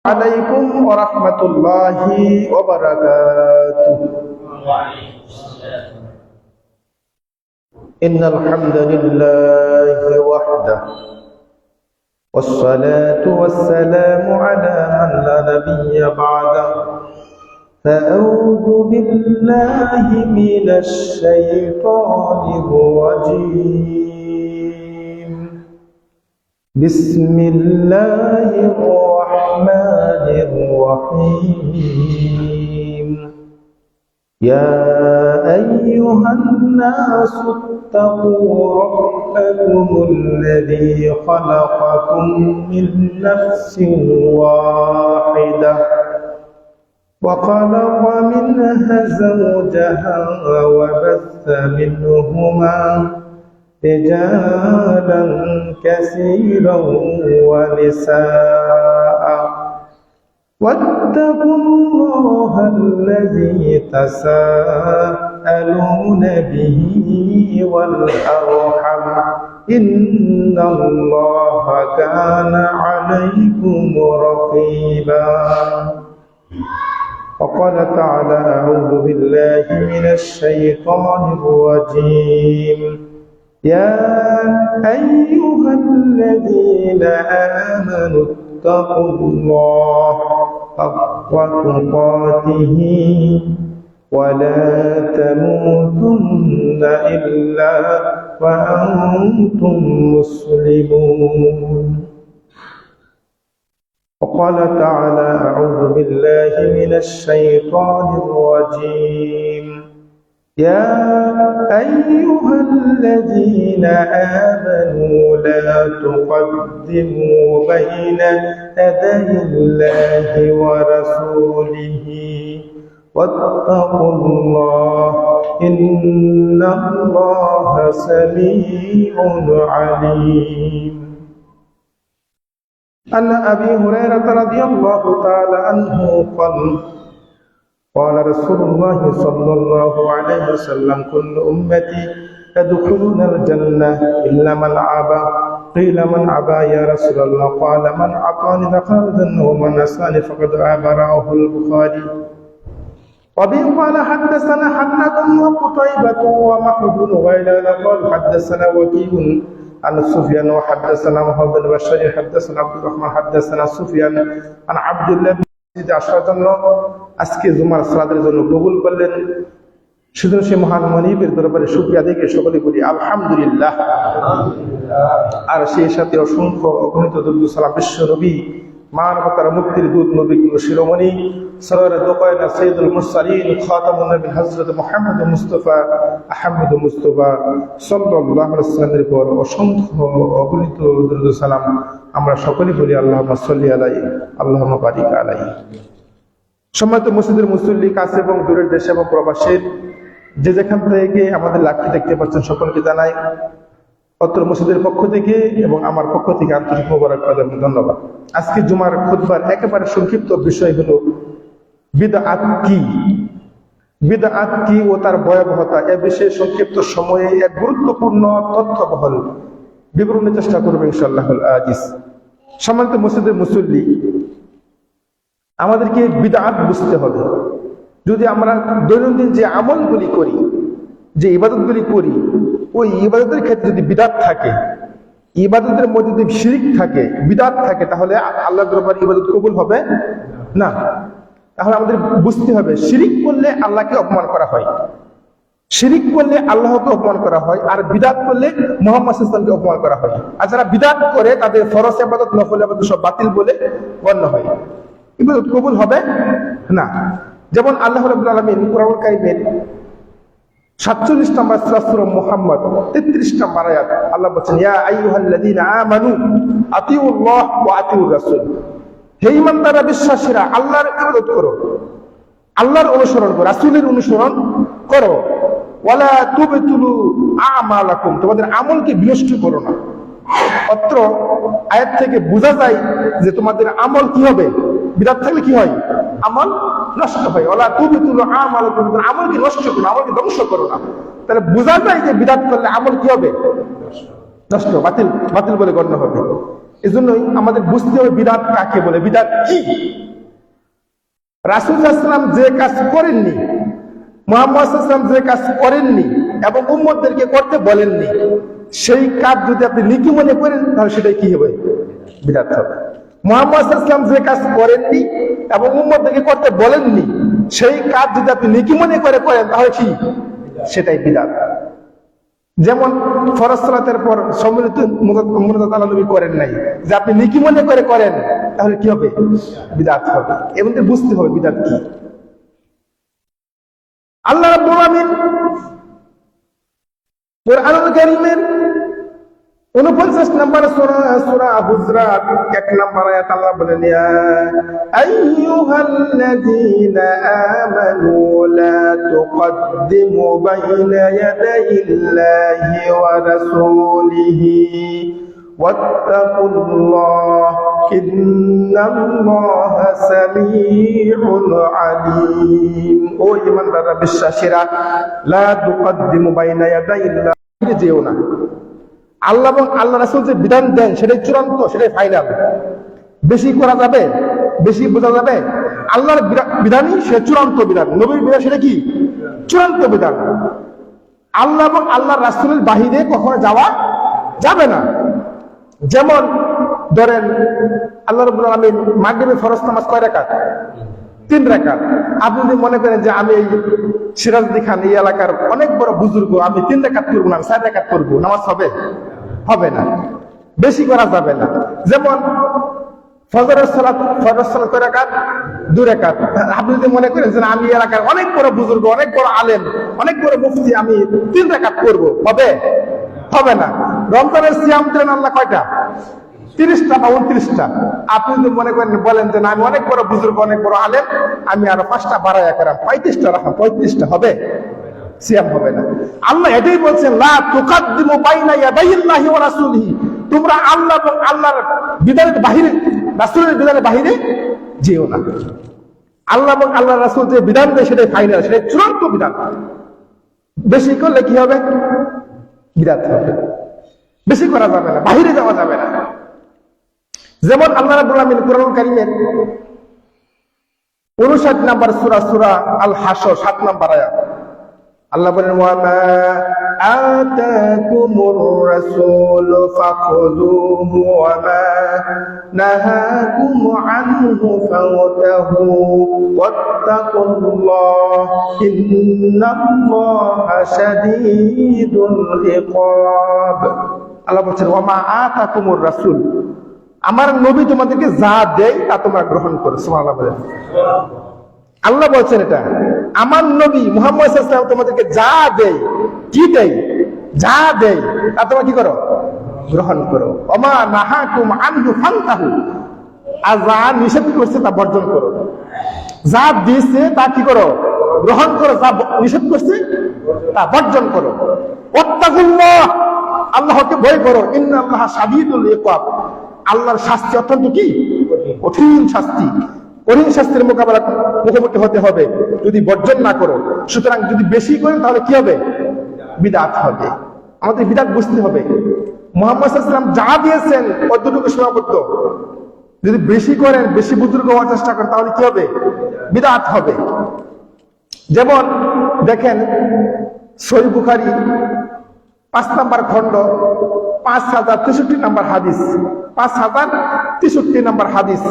عليكم ورحمة الله وبركاته. إن الحمد لله وحده والصلاة والسلام على من لا نبي بعده. فأعوذ بالله من الشيطان الرجيم. بسم الله الرحمن الرحيم. يا أيها الناس اتقوا ربكم الذي خلقكم من نفس واحدة وخلق منها زوجها وبث منهما رجالا كثيرا ونساء واتقوا الله الذي تساءلون به والأرحم إن الله كان عليكم رقيبا. وقال تعالى أعوذ بالله من الشيطان الرجيم. يا أيها الذين آمنوا اتقوا الله حق تقاته ولا تموتن إلا وأنتم مسلمون. وقال تعالى أعوذ بالله من الشيطان الرجيم. يا أيها الذين آمنوا لا تقدموا بين يدي الله ورسوله واتقوا الله إن الله سميع عليم. عن أبي هريرة رضي الله تعالى عنه قال رسول الله صلى الله عليه وسلم كل أمتي يدخلون الجنة إلا من أبى. قيل من أبى يا رسول الله؟ قال من أطاعني دخل الجنة ومن عصاني فقد أبى. رواه البخاري. وبه قال حدثنا حناد وقتيبة ومحمود غيلان قال حدثنا وكيع عن سفيان وحدثنا محمد بن بشار حدثنا عبد الرحمن حدثنا سفيان عن عبد الله بن আজকে জুমার সালাতের জন্য কবুল করলেন। সুতরাং সে মহান মনিবের দরবারে শুকরিয়া আদায় করে সকলে বলি আলহামদুলিল্লাহ। আর সেই সাথে অসংখ্য অগণিত দরুদ সালাম বিশ্ব নবী মানবতার মুক্তির দূত নবী শিরোমণি সরওয়ারে দো কায়নাত সাইয়্যিদুল মুরসালিন খাতামুন নবী হযরত মুহাম্মদ মুস্তাফা আহমদ মুস্তাফা সাল্লাল্লাহু আলাইহি ওয়াসাল্লামের উপর অসংখ্য অগণিত দরুদ সালাম আমরা সকলে বলি আল্লাহুম্মা সাল্লি আলাইহি আল্লাহুম্মা বারিক আলাইহি। সম্মানিত মসজিদের মুসল্লি, কাছে এবং দূরের দেশে এবং প্রবাসের যে যেখান থেকে আমাদের লাইভটি দেখতে পাচ্ছেন সকলকে জানাই অত্র মসজিদের পক্ষ থেকে এবং আমার পক্ষ থেকে আন্তরিক মোবারকবাদ এবং ধন্যবাদ। আজকে জুমার খুতবার একেবারে সংক্ষিপ্ত বিষয় হলো বিদআত কি। বিদআত কি ও তার ভয়াবহতা এ বিষয়ে সংক্ষিপ্ত সময়ে এক গুরুত্বপূর্ণ তথ্যবহল বিবরণের চেষ্টা করবো ইনশাআল্লাহুল আজিজ। সম্মানিত মসজিদের মুসল্লি, আমাদেরকে বিদআত বুঝতে হবে। যদি আমরা দৈনন্দিন যে আমলগুলি করি, যে ইবাদতগুলি করি, ওই ইবাদতের ক্ষেত্রে যদি বিদআত থাকে, ইবাদতের মধ্যে যদি শিরিক থাকে, বিদআত থাকে, তাহলে আল্লাহর দরবারে ইবাদত কবুল হবে না। তাহলে আমাদের বুঝতে হবে শিরিক করলে আল্লাহকে অপমান করা হয়, শিরিক করলে আল্লাহকে অপমান করা হয়, আর বিদআত করলে মুহাম্মদ সাল্লাল্লাহু আলাইহি ওয়াসাল্লামকে অপমান করা হয়। আর যারা বিদআত করে তাদের ফরজ ইবাদত নফল ইবাদত সব বাতিল বলে গণ্য হয়, ইবাদত কবুল হবে না। যেমন আল্লাহ রাব্বুল আলামিন কুরআনুল কারীমের 47 নম্বর সূরা মুহাম্মদ 33 নম্বর আয়াত আল্লাহ বলেন, ইয়া আইয়ুহাল্লাযীনা আমানু আতিউল্লাহ ওয়া আতিউর রাসূল। হে ঈমানদাররা, বিশ্বাসীরা, আল্লাহর ইবাদত করো, আল্লাহর অনুসরণ করো, রাসূলের অনুসরণ করো। ওয়ালা তুবতিলু আমালাকুম, তোমাদের আমলকে বিনষ্ট করো না। অত্র আয়াত থেকে বোঝা যায় যে তোমাদের আমল কি হবে, বিদআত থাকলে কি হয়, আমল নষ্ট হয়। ওয়ালা তুবতিলু আমালাকুম, আমলকে নষ্ট করো না, আমলকে ধ্বংস করো না। তাহলে বোঝা যায় যে বিদআত করলে আমল কি হবে, নষ্ট, বাতিল, বাতিল বলে গণ্য হবে। এজন্যই আমাদের বুঝতে হবে বিদআত কাকে বলে, বিদআত কি। রাসূল সাল্লাল্লাহু আলাইহি ওয়াসাল্লাম যে কাজ করেননি, মুহাম্মদ সাল্লাল্লাহু আলাইহি ওয়াসাল্লাম যে কাজ করেননি এবং উম্মতদেরকে করতে বলেননি, সেই কাজ যদি আপনি নেকি মনে করেন তাহলে সেটাই কি হবে? বিদআত হবে। মুহাম্মদ সাল্লাল্লাহু আলাইহি ওয়াসাল্লাম যে কাজ করেননি এবং উম্মতদেরকে করতে বলেননি, সেই কাজ যদি আপনি নেকি মনে করে করেন তাহলে কি? সেটাই বিদআত। যেমন ফরজ সালাতের পর সম্মিলিত মুনাজাত আল্লাহর নবী করেন নাই, যে আপনি নেকি মনে করে করেন তাহলে কি হবে? বিদআত হবে। এমনকি বুঝতে হবে বিদআত কি। আল্লাহ রাব্বুল আলামিন কুরআনুল কারীমের 49 নম্বর সূরা হুজরাত 1 নম্বর আয়াত আল্লাহ বলেন, ইয়া আইয়ুহাল্লাযীনা আমানু লা তুকদ্দিমু বাইনা ইয়াদাইল্লাহি ওয়া রাসূলিহি ওয়াত্তাকুল্লাহ ইন্নাল্লাহা সামিউন আলীম। ও ঈমানদাররা, বিশ্বাসীরা, লা তুকদ্দিমু বাইনা ইয়াদাইল্লাহি, যেও না। আল্লাহ এবং আল্লাহ রাসূল যে বিধান দেন সেটাই চূড়ান্ত, সেটাই ফাইনাল। বেশি করা যাবে, বেশি বোঝা যাবে? আল্লাহর বিধানই সে চূড়ান্ত বিধান, নবীর বিধান সেটা কি? চূড়ান্ত বিধান। আল্লাহ এবং আল্লাহর রাসূলের বাহিরে কখনো যাওয়া যাবে না। যেমন ধরেন আল্লাহ রাব্বুল আলামিন মাগরিবের ফরজ নামাজ কয় রাকাত? 3 রাকাত। আপনি যদি মনে করেন যে আমি সিরাজউদ্দিন খান এই এলাকার অনেক বড় বুজুর্গ, আমি 3 রাকাত করবো না, 4 রাকাত করবো, নামাজ হবে? হবে না। বেশি করা যাবে না। যেমন ফজরের সালাত কয় রাকাত? 2 রাকাত। আপনি যদি মনে করেন যে আমি এলাকার অনেক বড় বুজুর্গ, অনেক বড় আলেম, অনেক বড় মুফতি, আমি 3 রাকাত করবো, হবে? হবে না। রমজানের সিয়াম দিলেন আল্লাহ কয়টা? 30টা বা 29টা। আপনি যদি মনে করেন, বলেন যে না আমি অনেক বড় বুজুর্গ, অনেক বড় আলেম, আমি আরো 5টা বাড়াইয়া করাম, 35টা রাখাম, 35টা, হবে? সিয়াম হবে না। আল্লাহ এটাই বলছেন, লা তুকাদ্দিমু বাইনা ইয়াদাইল্লাহি ওয়া রাসূলিহি, তোমরা আল্লাহ এবং আল্লাহর বিধানের বাহিরে, রাসূলের বিধানের বাহিরে যেও না। আল্লাহ এবং আল্লাহর রাসূল যে বিধান দেয় সেটাই ফাইনাল, সেটাই চূড়ান্ত বিধান। বেশি করলে কি হবে? বিদআত হবে। বেশি করা যাবে না, বাহিরে যাওয়া যাবে না। যেমন আল্লাহ রাব্বুল আলামিন কুরআনুল কারীমের 59 নম্বর সূরা আল হাসর 7 নম্বর আয়াত আল্লাহ বলেন, ওয়া মা আতাকুমুর রাসূলু ফাখুযুহু ওয়া মা নাহাকুম আনহু ফাওতাহু ওয়াত্তাকুল্লাহ ইন্নাল্লাহা শাদীদুল ইকাব। আল্লাহ বলছেন, ওয়া মা আতাকুমুর রাসূল, আমার নবী তোমাদেরকে যা দেয় তা তোমরা গ্রহণ করো। সুবহানাল্লাহ বলেন। আল্লাহ বলছেন এটা, আমার নবী মুহাম্মদ সাল্লাল্লাহু আলাইহি ওয়াসাল্লাম তোমাদেরকে যা দেয়, কি দেয়? যা দেয় তা তোমরা কি করো? গ্রহণ করো। ওমা নাহাকুম আনহু ফান্তাহু, আর যা নিষেধ করছে তা বর্জন করো। যা দিয়েছে তা কি করো? গ্রহণ করো। যা নিষেধ করছে তা বর্জন করো। ওয়াত্তাকুল্লাহ, আল্লাহকে ভয় করো। ইন্নাল্লাহা শাদীদুল ইকাব, আল্লাহর শাস্তি অত্যন্ত কি? কঠিন শাস্তি। কঠিন শাস্তির মুখোমুখি হতে হবে যদি বর্জন না করো। সুতরাং যদি বেশি করেন তাহলে কি হবে? বিদআত হবে। আমাদের বিদআত বুঝতে হবে। মুহাম্মদ সাল্লাল্লাহু আলাইহি ওয়াসাল্লাম যা দিয়েছেন কতটুকু সীমাবদ্ধ। যদি বেশি করেন, বেশি বুজুর্গ হওয়ার চেষ্টা করেন তাহলে কি হবে? বিদআত হবে। যেমন দেখেন সহিহ বুখারী 5 নম্বর খণ্ড 5063 নম্বর হাদিস, 5063 নম্বর হাদিস।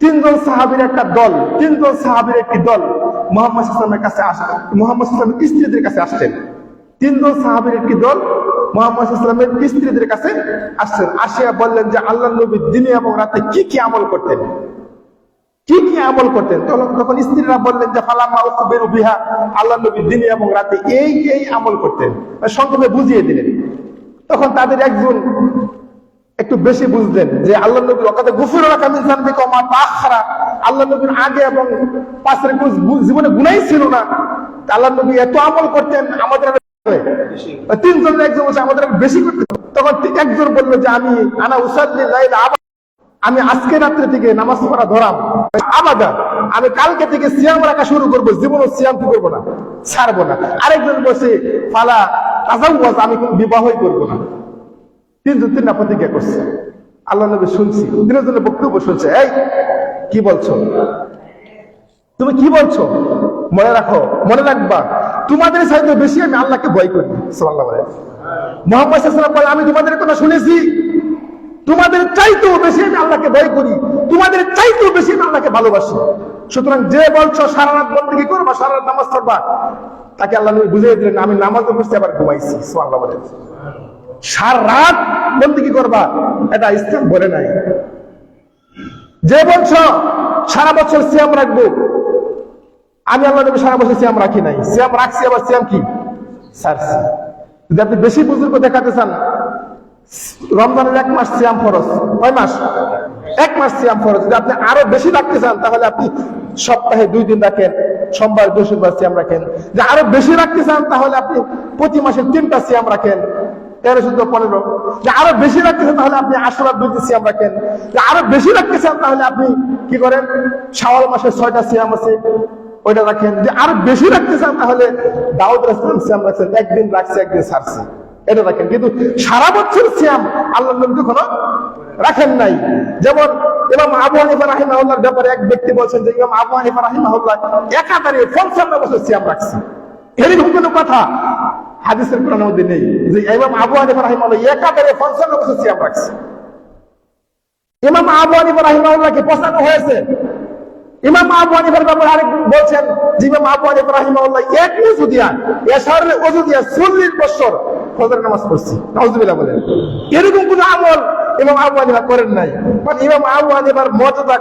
3 জন সাহাবীর একটা দল, 3 জন সাহাবীর একটি দল মুহাম্মদ সাল্লাল্লাহু আলাইহি ওয়াসাল্লামের কাছে আসলেন, মুহাম্মদ সাল্লাল্লাহু আলাইহি ওয়াসাল্লামের স্ত্রীদের কাছে আসলেন। 3 জন সাহাবীর একটি দল মুহাম্মদ সাল্লাল্লাহু আলাইহি ওয়াসাল্লামের স্ত্রীদের কাছে আসছেন। আসিয়া বললেন যে আল্লাহর নবী দিনে এবং রাতে কি কি আমল করতেন, কি কি আমল করতেন? তখন স্ত্রীরা বললেন যে ফালাম্মা উখবিরু বিহা, আল্লাহর নবী দিনে এবং রাতে এই এই আমল করতেন। সংক্ষেপে বুঝিয়ে দিলেন। তখন তাদের একজন একটু বেশি বুঝলেন যে আল্লাহর নবী ওয়াকাদে গুফিরা লাকা মিন যানবিকা ওয়া মা তাআখারা, আল্লাহর নবীর আগে এবং পাশের জীবনে গুনাহ ছিল না। আল্লাহর নবী এত আমল করতেন, আমাদের 3 জনের একজন বলছে আমাদের বেশি করতে। তখন একজন বলল যে আমি আনা উসাল্লি লাইলা আবাদা, আমি আজকে রাত্রে থেকে নামাজ পড়া ধরাম আবাদা, আমি কালকে থেকে সিয়াম রাখা শুরু করব, জীবনে সিয়াম কি করব না, ছাড়বো না। আরেকজন বলছে ফালা তাজাওয়াজ, আমি বিবাহই করব না। 3 জন 3টা প্রতিজ্ঞা করছে। আল্লাহ নবী শুনছি, দিনের জন্য বক্তব্য শুনছে। এই কি বলছো, তুমি কি বলছো? মনে রাখো, মনে রাখবা, তোমাদের চাইতে বেশি আমি আল্লাহকে ভয় করি। সাল্লাল্লাহু আলাইহি ওয়াসাল্লাম মুহাম্মদ সাল্লাল্লাহু আলাইহি ওয়াসাল্লাম বলে, আমি তোমাদের কথা শুনেছি, তোমাদের চাইতেও বেশি আমি আল্লাহকে ভয় করি, তোমাদের চাইতেও বেশি আমি আল্লাহকে ভালোবাসি। সুতরাং যে বলছো সারা রাত বন্দেগী করবা, সারা রাত নামাজ পড়বা, তাকে আল্লাহ নবী বুঝিয়ে দিলেন, আমি নামাজও পড়ছি আবার ঘুমাইছি। সুবহানাল্লাহ বলেন, সারা রাত বন্দেগী করবা, এটা ইসলাম বলে নাই। যে বলছো সারা বছর সিয়াম রাখবো, আমি আল্লাহ নবী সারা বছর সিয়াম রাখি নাই, সিয়াম রাখছি, আবার সিয়াম কি ছাড়ছি। যদি আপনি বেশি বুজুর্গ দেখাতে চান, রমজানের 1 মাস সিয়াম ফরজ, 9 মাস 1 মাস সিয়াম ফরজ। যদি আপনি আরো বেশি রাখতে চান, তাহলে আপনি সপ্তাহে 2 দিন রাখেন, সোমবার বৃহস্পতিবার সিয়াম রাখেন। যে আরো বেশি রাখতে চান, তাহলে আপনি প্রতি মাসে 3টা সিয়াম রাখেন, 13, 14, 15। যে আরো বেশি রাখতে চান, তাহলে আপনি আশুরার 2 দিন সিয়াম রাখেন। যে আরো বেশি রাখতে চান, তাহলে আপনি কি করেন, শাওয়াল মাসে 6টা সিয়াম আছে, ওইটা রাখেন। যে আরো বেশি রাখতে চান, তাহলে দাউদ রাসূল সিয়াম রাখছেন, একদিন রাখছে একদিন ছাড়ছে, এটা রাখেন। কিন্তু সারা বছর সিয়াম আল্লাহ নবী কখনো রাখেন নাই। যেমন ইমাম আবু হানিফা রাহিমাহুল্লাহর ব্যাপারে এক ব্যক্তি বলছেন যে ইমাম আবু হানিফা রাহিমাহুল্লাহ একাধারে 55 বছর সিয়াম রাখছে। এরকম কোনো কথা হাদিসের কোরআনের মধ্যে নেই যে ইমাম আবু হানিফা রাহিমাহুল্লাহ একাধারে 55 বছর সিয়াম রাখছে। ইমাম আবু হানিফা রাহিমাহুল্লাহ কি পছন্দ হয়েছে? ইমাম আবু হানিফার ব্যাপারে আরেক বলছেন যে ইমাম আবু হানিফা রাহিমাহুল্লাহ এক ওযু দিয়া, এশারের ওযু দিয়া 40 বছর ফজরের নামাজ পড়ছি। নাউজুবিল্লাহ বলেন। এরকম কোন আমল ইমাম আবু হানিফা করেন নাই। মানে ইমাম আবু হানিফার মর্যাদা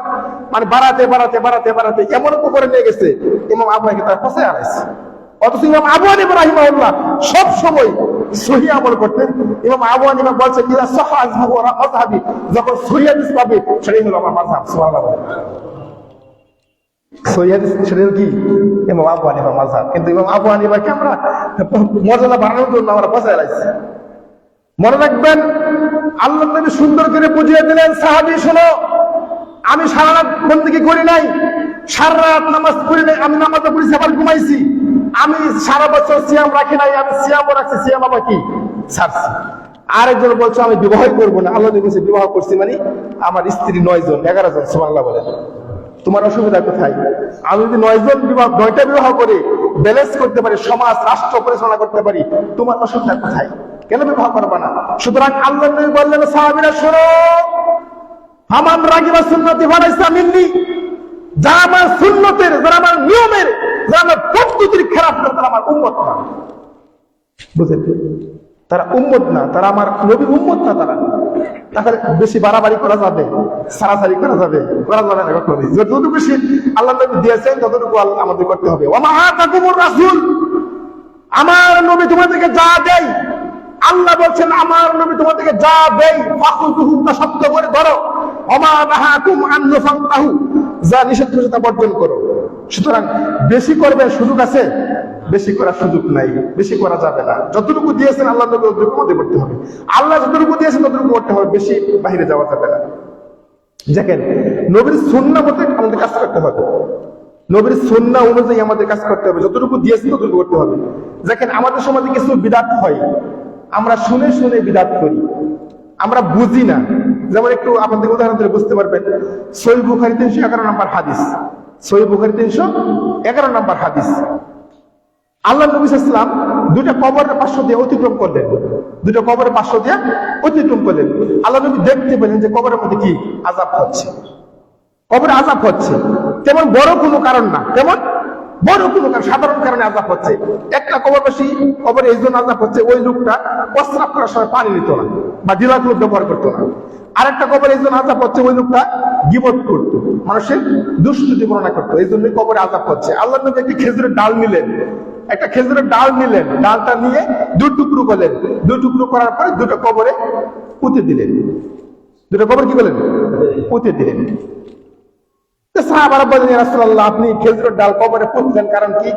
মানে বাড়াতে বাড়াতে বাড়াতে বাড়াতে এমন উপরে নিয়ে গেছে, ইমাম আবু হানিফা তার পছন্দ হারাইছে। অথচ ইমাম আবু হানিফা রাহিমাহুল্লাহ সব সময় সহি আমল করতেন। ইমাম আবু হানিফা বলছেন, ইদা সাহা মাযহাবি, যখন সহি হাদিস পাবে সেটাই হলো আমার মাযহাব। সুবহানাল্লাহ। সহি হাদিস সেটা কি ইমাম আবু হানিফার মাযহাব। কিন্তু ইমাম আবু হানিফাকে আমরা মর্যাদা বাড়ানোর জন্য আমরা পছন্দ হারাইছি। মনে রাখবেন, আল্লাহ নবী সুন্দর করে বুঝিয়ে দিলেন, সাহাবী শোনো, আমি সারা রাত বন্দেগী করি নাই, সারা রাত নামাজ পড়ি নাই, আমি নামাজও পড়েছি আবার ঘুমাইছি, আমি সারা বছর সিয়াম রাখি নাই, আমি সিয়ামও রাখছি, সিয়াম আবার কি ছাড়ছি। আরেকজন বলছে আমি বিবাহ করবো না। আল্লাহ নবী বলছে বিবাহ করছি মানে আমার স্ত্রী 9 জন 11 জন। সুবহানাল্লাহ বলেন। তোমার অসুবিধা কোথায়? আমি যদি 9টা বিবাহ করে ব্যালেন্স করতে পারি, সমাজ রাষ্ট্র পরিচালনা করতে পারি, তোমার অসুবিধা কোথায়? কেন বিবাহ করবা না? সুতরাং আল্লাহ নবী বললেন, সাহাবীরা শোনো, হামান রাগিবা সুন্নতি ফালাইসা মিন্নি, যারা আমার সুন্নতের, যারা আমার নিয়মের, যারা আমার পদ্ধতির খেলাফ করে, তারা আমার উম্মত না। বুঝলেন? তারা উম্মত না, তারা আমার নবীর উম্মত না। তারা তাহলে বেশি বাড়াবাড়ি করা যাবে, সারাসারি করা যাবে, করা যাবে না কখনোই। যতটুকু বেশি আল্লাহ নবী দিয়েছেন ততটুকু আমাদের করতে হবে। ওমা আতাকুমুর রাসূল, আমার নবী তোমাদেরকে যা দেয়, আল্লাহ বলছেন আমার নবী তোমাদেরকে যা দেয়, ফাখুযুহু, তা শক্ত করে ধরো। ওমা নাহাকুম আনহু ফান্তাহু, যা নিষেধ করেছে তা বর্জন করো। সুতরাং বেশি করবে সুযোগ আছে, বেশি করার সুযোগ নাই, বেশি করা যাবে না। যতটুকু দিয়েছেন আল্লাহ নবী ততটুকু মধ্যে করতে হবে। আল্লাহ যতটুকু দিয়েছেন ততটুকু করতে হবে, বেশি বাহিরে যাওয়া যাবে না। দেখেন, নবীর সুন্নাহ মতে আমাদের কাজ করতে হবে, নবীর সুন্নাহ অনুযায়ী আমাদের কাজ করতে হবে, যতটুকু দিয়েছেন ততটুকু করতে হবে। দেখেন, আমাদের সমাজে কিছু বিদআত হয়, আমরা শুনে শুনে বিদআত করি, আমরা বুঝি না। যেমন একটু আপনাদের উদাহরণ দিয়ে বুঝতে পারবেন, সহিহ বুখারী 311 নম্বর হাদিস, সহিহ বুখারী 311 নম্বর হাদিস, আল্লাহ নবী সাল্লাল্লাহু আলাইহি ওয়াসাল্লাম 2টা কবরের পাশ দিয়ে অতিক্রম করলেন, 2টা কবরের পাশ দিয়ে অতিক্রম করলেন। আল্লাহ নবী দেখতে পেলেন যে কবরের মধ্যে কি আযাব হচ্ছে, কবরে আযাব হচ্ছে। তেমন বড় কোনো কারণ না, তেমন বড় কোনো কারণ, সাধারণ কারণে আযাব হচ্ছে। একটা কবরবাসী কবরে এই জন্য আযাব হচ্ছে, ওই লোকটা প্রস্রাব করার সময় পানি নিত না বা ডিলাক্লোজ ব্যবহার করতো না। আরেকটা কবরে এই জন্য আযাব হচ্ছে, ওই লোকটা গীবত করতো, মানুষের দুষ্কৃতি বর্ণনা করতো, এই জন্যই কবরে আযাব হচ্ছে। আল্লাহ নবী একটি খেজুরের ডাল নিলেন, একটা খেজুরের ডাল নিলেন, ডালটা নিয়ে 2 টুকরো করলেন, 2 টুকরো করার পরে 2টা কবরে পুঁতে দিলেন, 2টা কবর কি করলেন? পুঁতে দিলেন। সাহাবারা বললেন, ইয়া রাসূলুল্লাহ, আপনি খেজুরের ডাল কবরে পুঁতলেন, কারণ কি?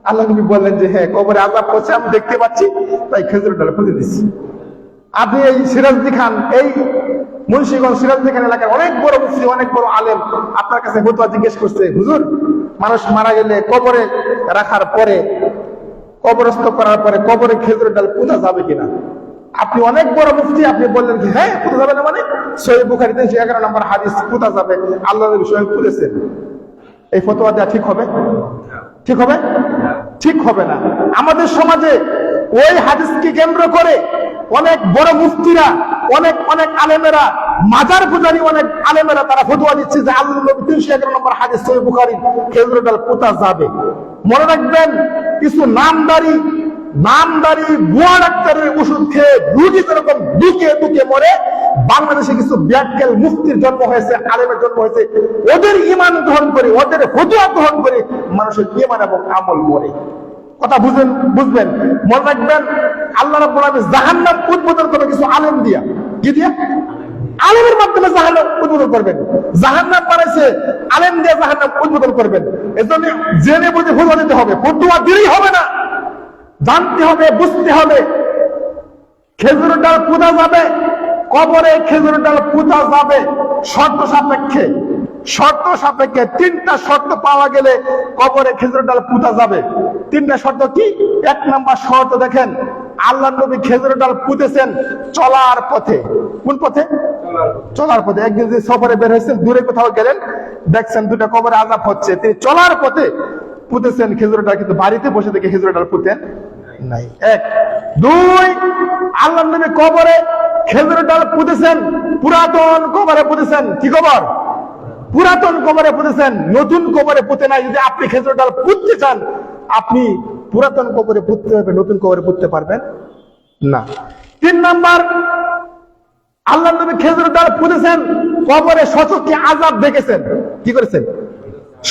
আল্লাহ নবী বললেন যে হ্যাঁ, কবরে আযাব হচ্ছে, আমি দেখতে পাচ্ছি, তাই খেজুরের ডাল পুঁতে দিচ্ছি। আপনি এই সিরাজদি খান, এই মুন্সিগঞ্জ সিরাজদি খান এলাকার অনেক বড় মুফতি, অনেক বড় আলেম আপনার কাছে ফতোয়া জিজ্ঞেস করছে, হুজুর, মানুষ মারা গেলে কবরে রাখার পরে, কবরস্থ করার পরে কবরে খেজুরের ডাল পুঁতা যাবে কিনা? আপনি অনেক বড় মুফতি, আপনি বললেন কি হ্যাঁ পুঁতা যাবে না, মানে সহিহ বুখারী 311 নম্বর হাদিস পুঁতা যাবে, আল্লাহ নবী স্বয়ং পুঁতেছেন, এই ফতোয়া দেওয়া ঠিক হবে? ঠিক হবে? ঠিক হবে না। আমাদের সমাজে ওই হাদিসকে কেন্দ্র করে অনেক বড় মুফতিরা, অনেক অনেক আলেমেরা, মাজার পূজারী অনেক আলেমেরা তারা ফতোয়া দিচ্ছে যে আল্লাহ নবী 311 নম্বর হাদিস সহিহ বুখারী খেজুরের ডাল পোঁতা যাবে। মনে রাখবেন, কিছু নামদারি বুয়া ডাক্তারের ওষুধ খেয়ে রুগী যেরকম দুকে দুকে মরে, বাংলাদেশে কিছু ব্যাককেল মুফতির জন্ম হয়েছে, আলেমের জন্ম হয়েছে, ওদের ঈমান গ্রহণ করে, ওদের ফতোয়া গ্রহণ করে মানুষের ঈমান এবং আমল মরে। কথা বুঝবেন। মনে রাখবেন, আল্লাহ রাব্বুল আলামিন জাহান্নাম উদ্বোধন করবে কিছু আলেম দিয়া। কি দিয়া? আলেমের মাধ্যমে জাহান্নাম উদ্বোধন করবেন। জাহান্নাম বানাইছে আলেম দিয়ে, জাহান্নাম উদ্বোধন করবেন। এজন্য জেনে বুঝে ফতোয়া দিতে হবে, ফতোয়া দিলেই হবে না, জানতে হবে, বুঝতে হবে। খেজুরের ডাল পোঁতা যাবে, কবরে খেজুরের ডাল পোঁতা যাবে শর্ত সাপেক্ষে। শর্ত সাপেক্ষে 3টা শর্ত পাওয়া গেলে কবরে খেজুরের ডাল পোঁতা যাবে। 3টা শর্ত কি? 1 নাম্বার শর্ত দেখেন, আল্লাহ নবী খেজুরের ডাল পুঁতেছেন চলার পথে। কোন পথে? চলার পথে। একদিন যে সফরে বের হয়েছেন, দূরে কোথাও গেলেন, দেখছেন 2টা কবরে আযাব হচ্ছে, তিনি চলার পথে পুঁতেছেন খেজুরের ডাল, কিন্তু বাড়িতে বসে থেকে খেজুরের ডাল পুঁতেন নাই। 1 2 আল্লাহ নবী কবরে খেজুরের ডাল পুঁতেছেন, পুরাতন কবরে পুঁতেছেন। কি কবর? পুরাতন কবরে পুঁতেছেন, নতুন কবরে পুঁতে নাই। যদি আপনি খেজুরের ডাল পুঁততে চান, আপনি পুরাতন কবরে পুঁততে হবে, নতুন কবরে পুঁততে পারবেন না। 3 নাম্বার, আল্লাহ নবী খেজুরের ডাল পুঁতেছেন, কবরে সচক্ষে আযাব দেখেছেন। কি করেছেন?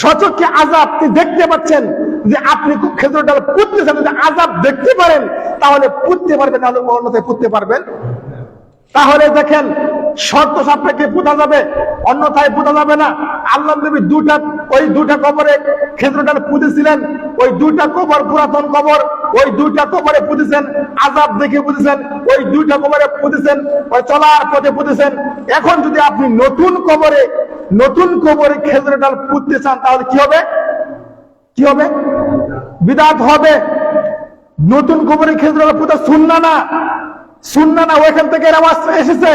সচক্ষে আযাব আপনি দেখতে পাচ্ছেন। যে আপনি খেজুরের ডাল পুঁততেছেন, যদি আযাব দেখতে পারেন তাহলে পুঁততে পারবেন, তাহলে অন্যথায় পুঁততে পারবেন। তাহলে দেখেন, শর্ত সাপেক্ষে পোঁতা যাবে, অন্যথায় পোঁতা যাবে না। আল্লাহ নবী ওই 2টা কবরে খেজুরের ডাল পুঁতেছিলেন, ওই 2টা কবর পুরাতন কবর, ওই 2টা কবরে পুঁতেছেন, আযাব দেখে পুঁতেছেন, ওই 2টা কবরে পুঁতেছেন, ওই চলার পথে পুঁতেছেন। এখন যদি আপনি নতুন কবরে খেজুরের ডাল পুঁততে চান, তাহলে কি হবে? কি হবে? বিদআত হবে। নতুন কবরে খেজুরের ডাল পুঁতা সুন্নাহ না, ওইখান থেকে আওয়াজ এসেছে,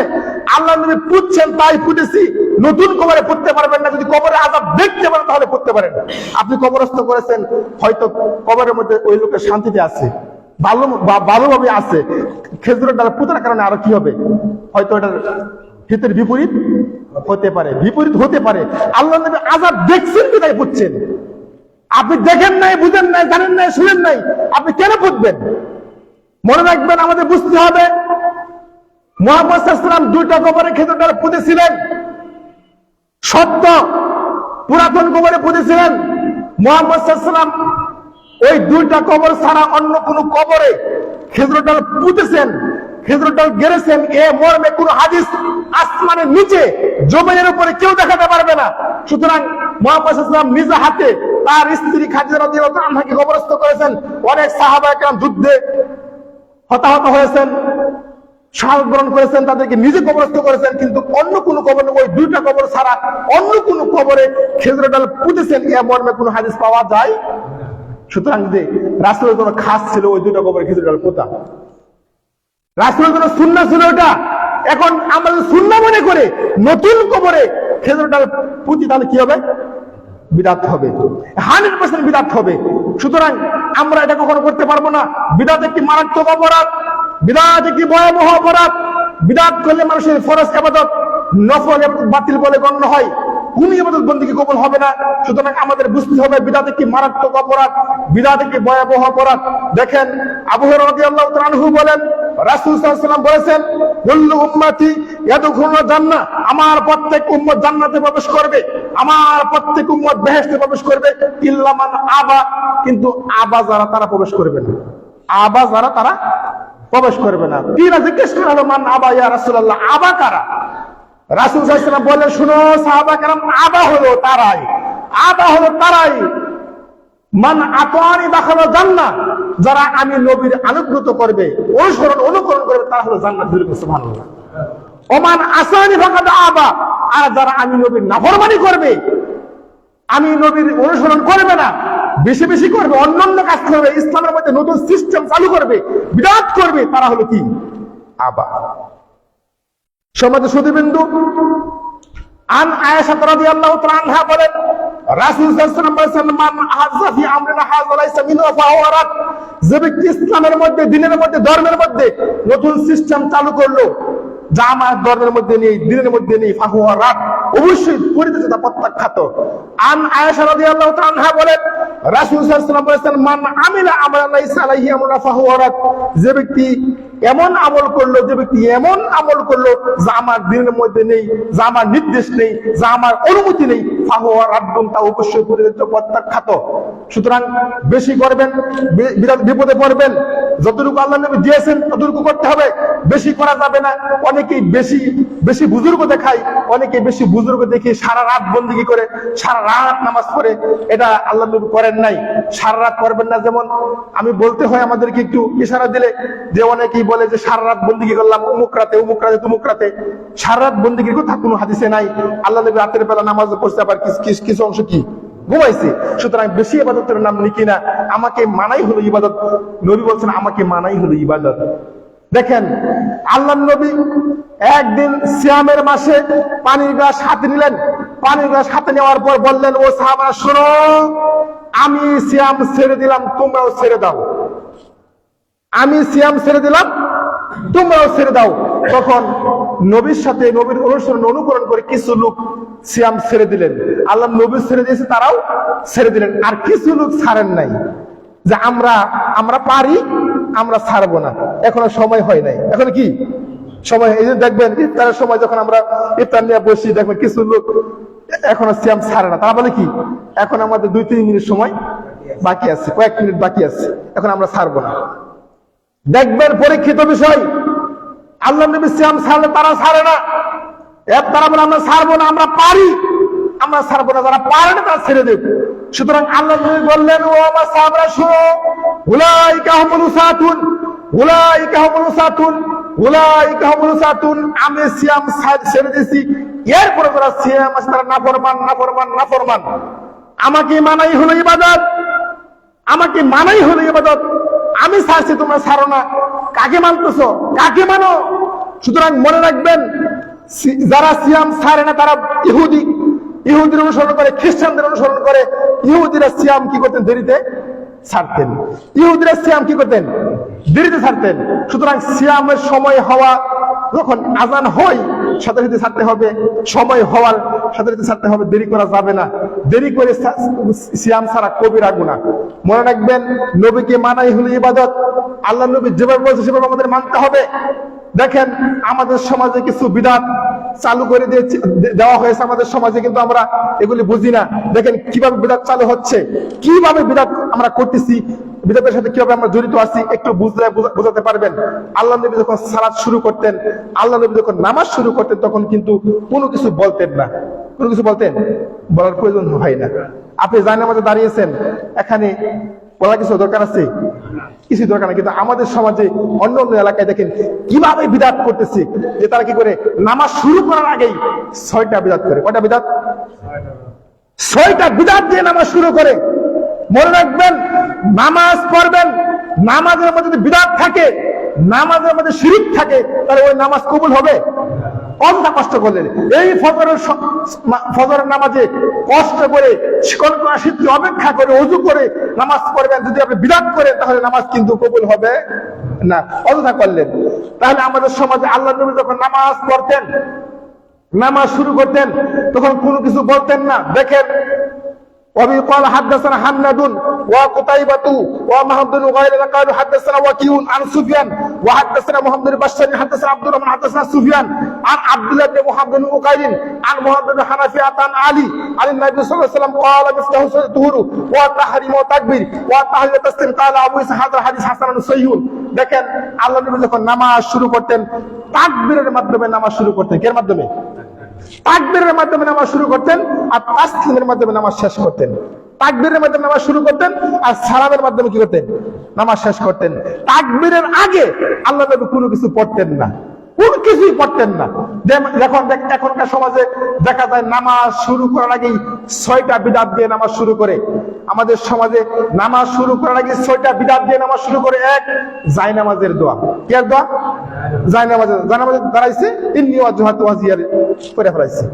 আল্লাহ নবী পুঁতছেন তাই পুঁতেছি। নতুন কবরে পুঁততে পারবেন না। যদি কবরে আযাব দেখতে পারেন তাহলে পুঁততে পারেন। আপনি কবরস্থ করেছেন, হয়তো কবরের মধ্যে ওই লোকের শান্তিতে আছে, ভালোভাবে আছে, খেজুরের ডাল পুঁতার কারণে আরো কি হবে? হয়তো এটার হিতের বিপরীত হতে পারে। আল্লাহ নবী আযাব দেখছেন কি তাই পুঁতছেন? আপনি দেখেন নাই, বুঝেন নাই, জানেন নাই, শুনেন নাই, আপনি কেন পুঁতবেন? মনে রাখবেন, আমাদের বুঝতে হবে, মুহাম্মদ সাল্লাল্লাহু আলাইহি ওয়াসাল্লাম 2টা কবরে খেজুরের ডাল পুঁতেছিলেন, সত্য। পুরাতন কবরে পুঁতেছিলেন। মুহাম্মদ সাল্লাল্লাহু আলাইহি ওয়াসাল্লাম ওই 2টা কবর ছাড়া অন্য কোন কবরে খেজুরের ডাল পুঁতেছেন, খেজুরের ডাল গেড়েছেন, এ মর্মে কোন হাদিস আসমানের নিচে জমিনের উপরে কেউ দেখাতে পারবে না। সুতরাং মুহাম্মদ সাল্লাল্লাহু আলাইহি ওয়াসাল্লাম নিজ হাতে তার স্ত্রী খাদিজা রাদিয়াল্লাহু আনহাকে কবরস্থ করেছেন। অনেক সাহাবায়ে কেরাম যুদ্ধে হতাহত হয়েছেন, শাহাদাত বরণ করেছেন, তাদেরকে নিজে কবরস্থ করেছেন। কিন্তু অন্য কোন কবরে, ওই 2টা কবর ছাড়া অন্য কোন কবরে খেজুরের ডাল পুঁতেছেন, এ মর্মে কোন হাদিস পাওয়া যায়। সুতরাং যে রাসূলের জন্য খাস ছিল ওই 2টা কবরে খেজুরের ডাল পোঁতা, রাসূলের জন্য সুন্নাহ ছিল ওটা। এখন আমরা সুন্নাহ মনে করে নতুন কবরে খেজুরের ডাল পুঁতি, তাহলে কি হবে? বিদআত হবে, 100% বিদআত হবে। সুতরাং আমরা এটা কখনো করতে পারবো না। বিদআত একটি মারাত্মক অপরাধ, বিদআত একটি ভয়াবহ অপরাধ। বিদআত করলে মানুষের ফরজ ইবাদত নফল ইবাদত বাতিল বলে গণ্য হয়, কোন ইবাদত বন্দেগী কবুল হবে না। সুতরাং আমাদের বুঝতে হবে, বিদআত একটি মারাত্মক অপরাধ, বিদআত একটি ভয়াবহ অপরাধ। দেখেন, আবু হুরায়রা রাদিয়াল্লাহু তাআলা আনহু বলেন, রাসূল সাল্লাল্লাহু আলাইহি ওয়াসাল্লাম বলেছেন, কুল্লু উম্মতি ইয়াদখুলুনা জান্নাহ, আমার প্রত্যেক উম্মত জান্নাতে প্রবেশ করবে, আমার প্রত্যেক উম্মত বেহেশতে প্রবেশ করবে, ইল্লা মান আবা, কিন্তু আবা যারা তারা প্রবেশ করবে না। আবা যারা তারা প্রবেশ করবে না। তিনা জিজ্ঞেস করা হলো, মান আবা ইয়া রাসূলুল্লাহ, আবা কারা? রাসূল সাল্লাল্লাহু আলাইহি ওয়াসাল্লাম বললেন, শুনো সাহাবা কেরাম, আবা হলো তারাই, মান আতানি দাখালা জান্নাহ, যারা আমি নবীর আনুগত্য করবে, অনুকরণ করবে, তারা হলো জান্নাত। সুবহানাল্লাহ। ওমান আসানি ফাকাদ আবা, আর যারা আমি নবীর নাফরমানি করবে, আমি নবীর অনুসরণ করবে না, বেশি বেশি করবে, অন্যান্য কাজ করবে, ইসলামের মধ্যে নতুন সিস্টেম চালু করবে, বিদআত করবে, তারা হলো কি? আবা। সম্মানিত সুধীবৃন্দু, আন আয়েশা রাদিয়াল্লাহু তাআলা আনহা বলেন, রাসূল সাল্লাল্লাহু আলাইহি ওয়াসাল্লাম মান হাযা ফি আমরিনা হাযা লাইসা মিনহু ফাহুয়া রাদ। যে ব্যক্তি ইসলামের মধ্যে, দ্বীনের মধ্যে, ধর্মের মধ্যে নতুন সিস্টেম চালু করলো, যা আমার ধর্মের মধ্যে নেই, দ্বীনের মধ্যে নেই, ফাহুয়া রাদ, অবশ্যই পরিত্যাজ্য, প্রত্যাখ্যাত। আন আয়েশা রাদিয়াল্লাহু তাআলা আনহা বলেন, রাসূল সাল্লাল্লাহু আলাইহি ওয়াসাল্লাম মান আমিলা আমালান লাইসা আলাইহি আমরুনা ফাহুয়া রাদ। যে ব্যক্তি এমন আমল করলো, যে ব্যক্তি এমন আমল করলো যা আমার দ্বীনের মধ্যে নেই, যা আমার নির্দেশ নেই, যা আমার অনুমতি নেই, ফাহুয়া রাদ্দুন, তা অবশ্যই পরিত্যাজ্য, প্রত্যাখ্যাত। সুতরাং বেশি করবেন, বিরাট বিপদে পড়বেন। যতটুকু আল্লাহ নবী দিয়েছেন ততটুকু করতে হবে, বেশি করা যাবে না। অনেকেই বেশি বেশি বুজুর্গ দেখায়, অনেকে বেশি বুজুর্গ দেখে সারা রাত বন্দেগী করে, সারা রাত নামাজ পড়ে। এটা আল্লাহ নবী করেন নাই। সারা রাত করবেন না। যেমন আমি বলতে হয় আমাদেরকে একটু ইশারা দিলে, যে অনেকেই বলে যে সারা রাত বন্দেগী করলাম অমুক রাতে, অমুক রাতে, তমুক রাতে। সারা রাত বন্দেগীর কথা কোনো হাদিসে নাই। আল্লাহ নবী রাতের বেলা নামাজ পড়তে, আবার কিছু অংশ কি ঘুমাইছে। সুতরাং বেশি ইবাদতের নাম লিখি না। আমাকে মানাই হলো ইবাদত। নবী বলছেন আমাকে মানাই হলো ইবাদত। দেখেন, আল্লাহ নবী একদিন সিয়ামের মাসে পানির গ্লাস হাতে নিলেন। পানির গ্লাস হাতে নেওয়ার পর বললেন, ও সাহাবারা শোনো, আমি সিয়াম ছেড়ে দিলাম, তোমরাও ছেড়ে দাও। আমি সিয়াম ছেড়ে দিলাম, তোমরাও ছেড়ে দাও। তখন নবীর সাথে, নবীর অনুসরণ অনুকরণ করে কিছু লোক সিয়াম ছেড়ে দিলেন। আল্লাহ নবী ছেড়ে দিয়েছে, তারাও ছেড়ে দিলেন। আর কিছু লোক ছাড়েন নাই, যে আমরা পারি, আমরা ছাড়বো না, এখনো সময় হয় নাই। এখন কি সময়? এই যে দেখবেন ইফতারের সময় যখন আমরা ইফতার নিয়ে বসি, দেখবেন কিছু লোক এখনো সিয়াম ছাড়ে না। তারা বলে কি, এখন আমাদের 2-3 মিনিট সময় বাকি আছে, কয়েক মিনিট বাকি আছে, এখন আমরা ছাড়বো না। দেখবেন পরীক্ষিত বিষয়, আল্লাহ নবী সিয়াম ছাড়লে তারা ছাড়ে না। তারা বলে আমরা ছাড়বো না, আমরা পারি, আমরা ছাড়বো না। যারা পারে না তারা ছেড়ে দেব। সুতরাং আল্লাহ নবী বললেন, ও আমার সাহাবারা শোনো, উলাইকা হুমুল উসাতুন, উলাইকা হুমুল উসাতুন, উলাইকা হুমুল উসাতুন। আমি সিয়াম ছেড়ে দিয়েছি, এরপরে যারা সিয়াম আছে তারা নাফরমান, নাফরমান, নাফরমান। আমাকে মানাই হলো ইবাদত, আমাকে মানাই হলো ইবাদত। আমি ছাড়ছি, তোমরা ছাড়ো না। কাকে মানতেছো? কাকে মানো? সুতরাং মনে রাখবেন, যারা সিয়াম ছাড়ে না তারা ইহুদি, ইহুদির অনুসরণ করে, খ্রিস্টানদের অনুসরণ করে। ইহুদিরা সিয়াম কি করতেন? দেরিতে ছাড়তেন। ইহুদিরা সিয়াম কি করতেন? দেরিতে ছাড়তেন। সুতরাং সিয়ামের সময় হওয়া, যখন আজান হয় সাথে সাথে ছাড়তে হবে, সময় হওয়ার সাথে সাথে ছাড়তে হবে, দেরি করা যাবে না। দেরি করে সিয়াম ছাড়া কবিরা গুনাহ। মনে রাখবেন, নবীকে মানাই হলো ইবাদত। আল্লাহ নবী যেভাবে বলছে সেভাবে আমাদের মানতে হবে। দেখেন, আমাদের সমাজে কিছু বিদআত চালু করে দেওয়া হয়েছে আমাদের সমাজে, কিন্তু আমরা এগুলি বুঝি না। দেখেন কিভাবে বিদআত চালু হচ্ছে, কিভাবে বিদআত আমরা করতেছি, বিদআতের সাথে কিভাবে আমরা জড়িত আছি, একটু বুঝলে বোঝাতে পারবেন। আল্লাহ নবী যখন সালাত শুরু করতেন, আল্লাহ নবী যখন নামাজ শুরু করতেন, তখন কিন্তু কোনো কিছু বলতেন না। কোনো কিছু বলার প্রয়োজন হয় না। আপনি জানেন নামাজে দাঁড়িয়েছেন, এখানে বলা কিছু দরকার আছে? কিছু দরকার নেই। কিন্তু আমাদের সমাজে অন্য অন্য এলাকায় দেখেন কিভাবে বিদআত করতেছে, যে তারা কি করে নামাজ শুরু করার আগেই 6টা বিদআত করে। কয়টা বিদআত? 6টা বিদআত দিয়ে নামাজ শুরু করে। মনে রাখবেন, নামাজ পড়বেন, নামাজের মধ্যে যদি বিদআত থাকে, নামাজের মধ্যে শিরক থাকে, তাহলে ওই নামাজ কবুল হবে? অন্তত কষ্ট করলেন। এই ফজরের নামাজে কষ্ট করে, শীতকে অপেক্ষা করে, ওযু করে নামাজ পড়বেন। যদি আপনি বিদআত করেন, তাহলে নামাজ কিন্তু কবুল হবে না, অযথা করলেন। তাহলে আমাদের সমাজে আল্লাহ নবী যখন নামাজ পড়তেন, নামাজ শুরু করতেন, তখন কোনো কিছু বলতেন না। দেখেন, وابي قال حدثنا حناد وقتيبة ومحمد بن غير قالوا حدثنا وكيع عن سفيان وحدثنا محمد بن بشار حدثنا عبد الرحمن حدثنا سفيان عن عبد الله بن محمد بن عقيل عن محمد بن حنفية عن علي عن النبي صلى الله عليه وسلم قال مثله الطهور والتحريم والتكبير والتحليل والتسليم قال ابو اسحاق هذا الحديث حسن صحيح। দেখেন, আল্লাহ নবী যখন নামাজ শুরু করতেন, তাকবীরের মাধ্যমে নামাজ শুরু করতেন। এর মাধ্যমে? তাকবীরের মাধ্যমে নামাজ শুরু করতেন, আর তাসলিমের মাধ্যমে নামাজ শেষ করতেন। তাকবীরের মাধ্যমে নামাজ শুরু করতেন, আর সালামের মাধ্যমে কি করতেন? নামাজ শেষ করতেন। তাকবীরের আগে আল্লাহ নবী কোনো কিছু পড়তেন না। কোন কিছুই পড়তেন না। এখনকার সমাজে দেখা যায় নামাজ শুরু করার আগেই 6টা বিদআত দিয়ে নামাজ শুরু করে। আমাদের সমাজে নামাজ শুরু করার আগে 6টা বিদআত দিয়ে নামাজ শুরু করে। এক, জায়নামাজের দোয়া। কি আর দোয়া? জায়নামাজে দাঁড়াইছে, ইন্নী ওয়াজহাতু ওয়াজহিয়া করে ফেলাইছে।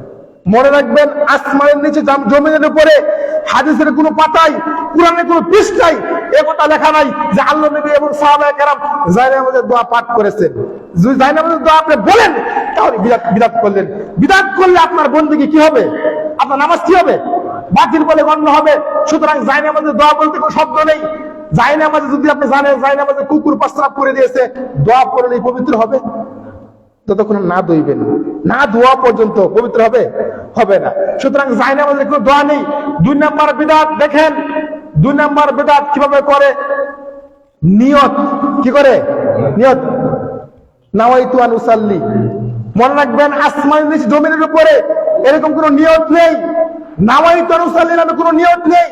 মনে রাখবেন, আসমানের নিচে জমিনের উপরে হাদিসের কোনো পাতায়, কুরআনের কোনো পৃষ্ঠায় এ কথা লেখা নাই যে আল্লাহ নবী এবং সাহাবায়ে কেরাম জায়নামাজের দোয়া পাঠ করেছেন। যদি জায়নামাজের দোয়া আপনি বলেন তাহলে বিদআত করলেন। বিদআত করলে আপনার বন্দেগী কি হবে? আপনার নামাজ কি হবে? বাতিল বলে গণ্য হবে। সুতরাং জায়নামাজের দোয়া বলতে কোনো শব্দ নেই। জায়নামাজে যদি আপনি জানেন জায়নামাজে কুকুর প্রস্রাব করে দিয়েছে, দোয়া পড়লেই পবিত্র হবে? ততক্ষণ না ধুইবেন, না ধোয়া পর্যন্ত পবিত্র হবে না। সুতরাং জায়নামাজের কোনো দোয়া নেই। 2 নাম্বার বিদআত দেখেন, 2 নাম্বার বিদআত কিভাবে করে? নিয়ত। কি করে? নিয়ত। নাওয়াইতু আন উসাল্লি। মনে রাখবেন, আসমানের নিচে জমিনের উপরে এরকম কোনো নিয়ত নেই। নাওয়াইতু আন উসাল্লি নামে কোনো নিয়ত নেই।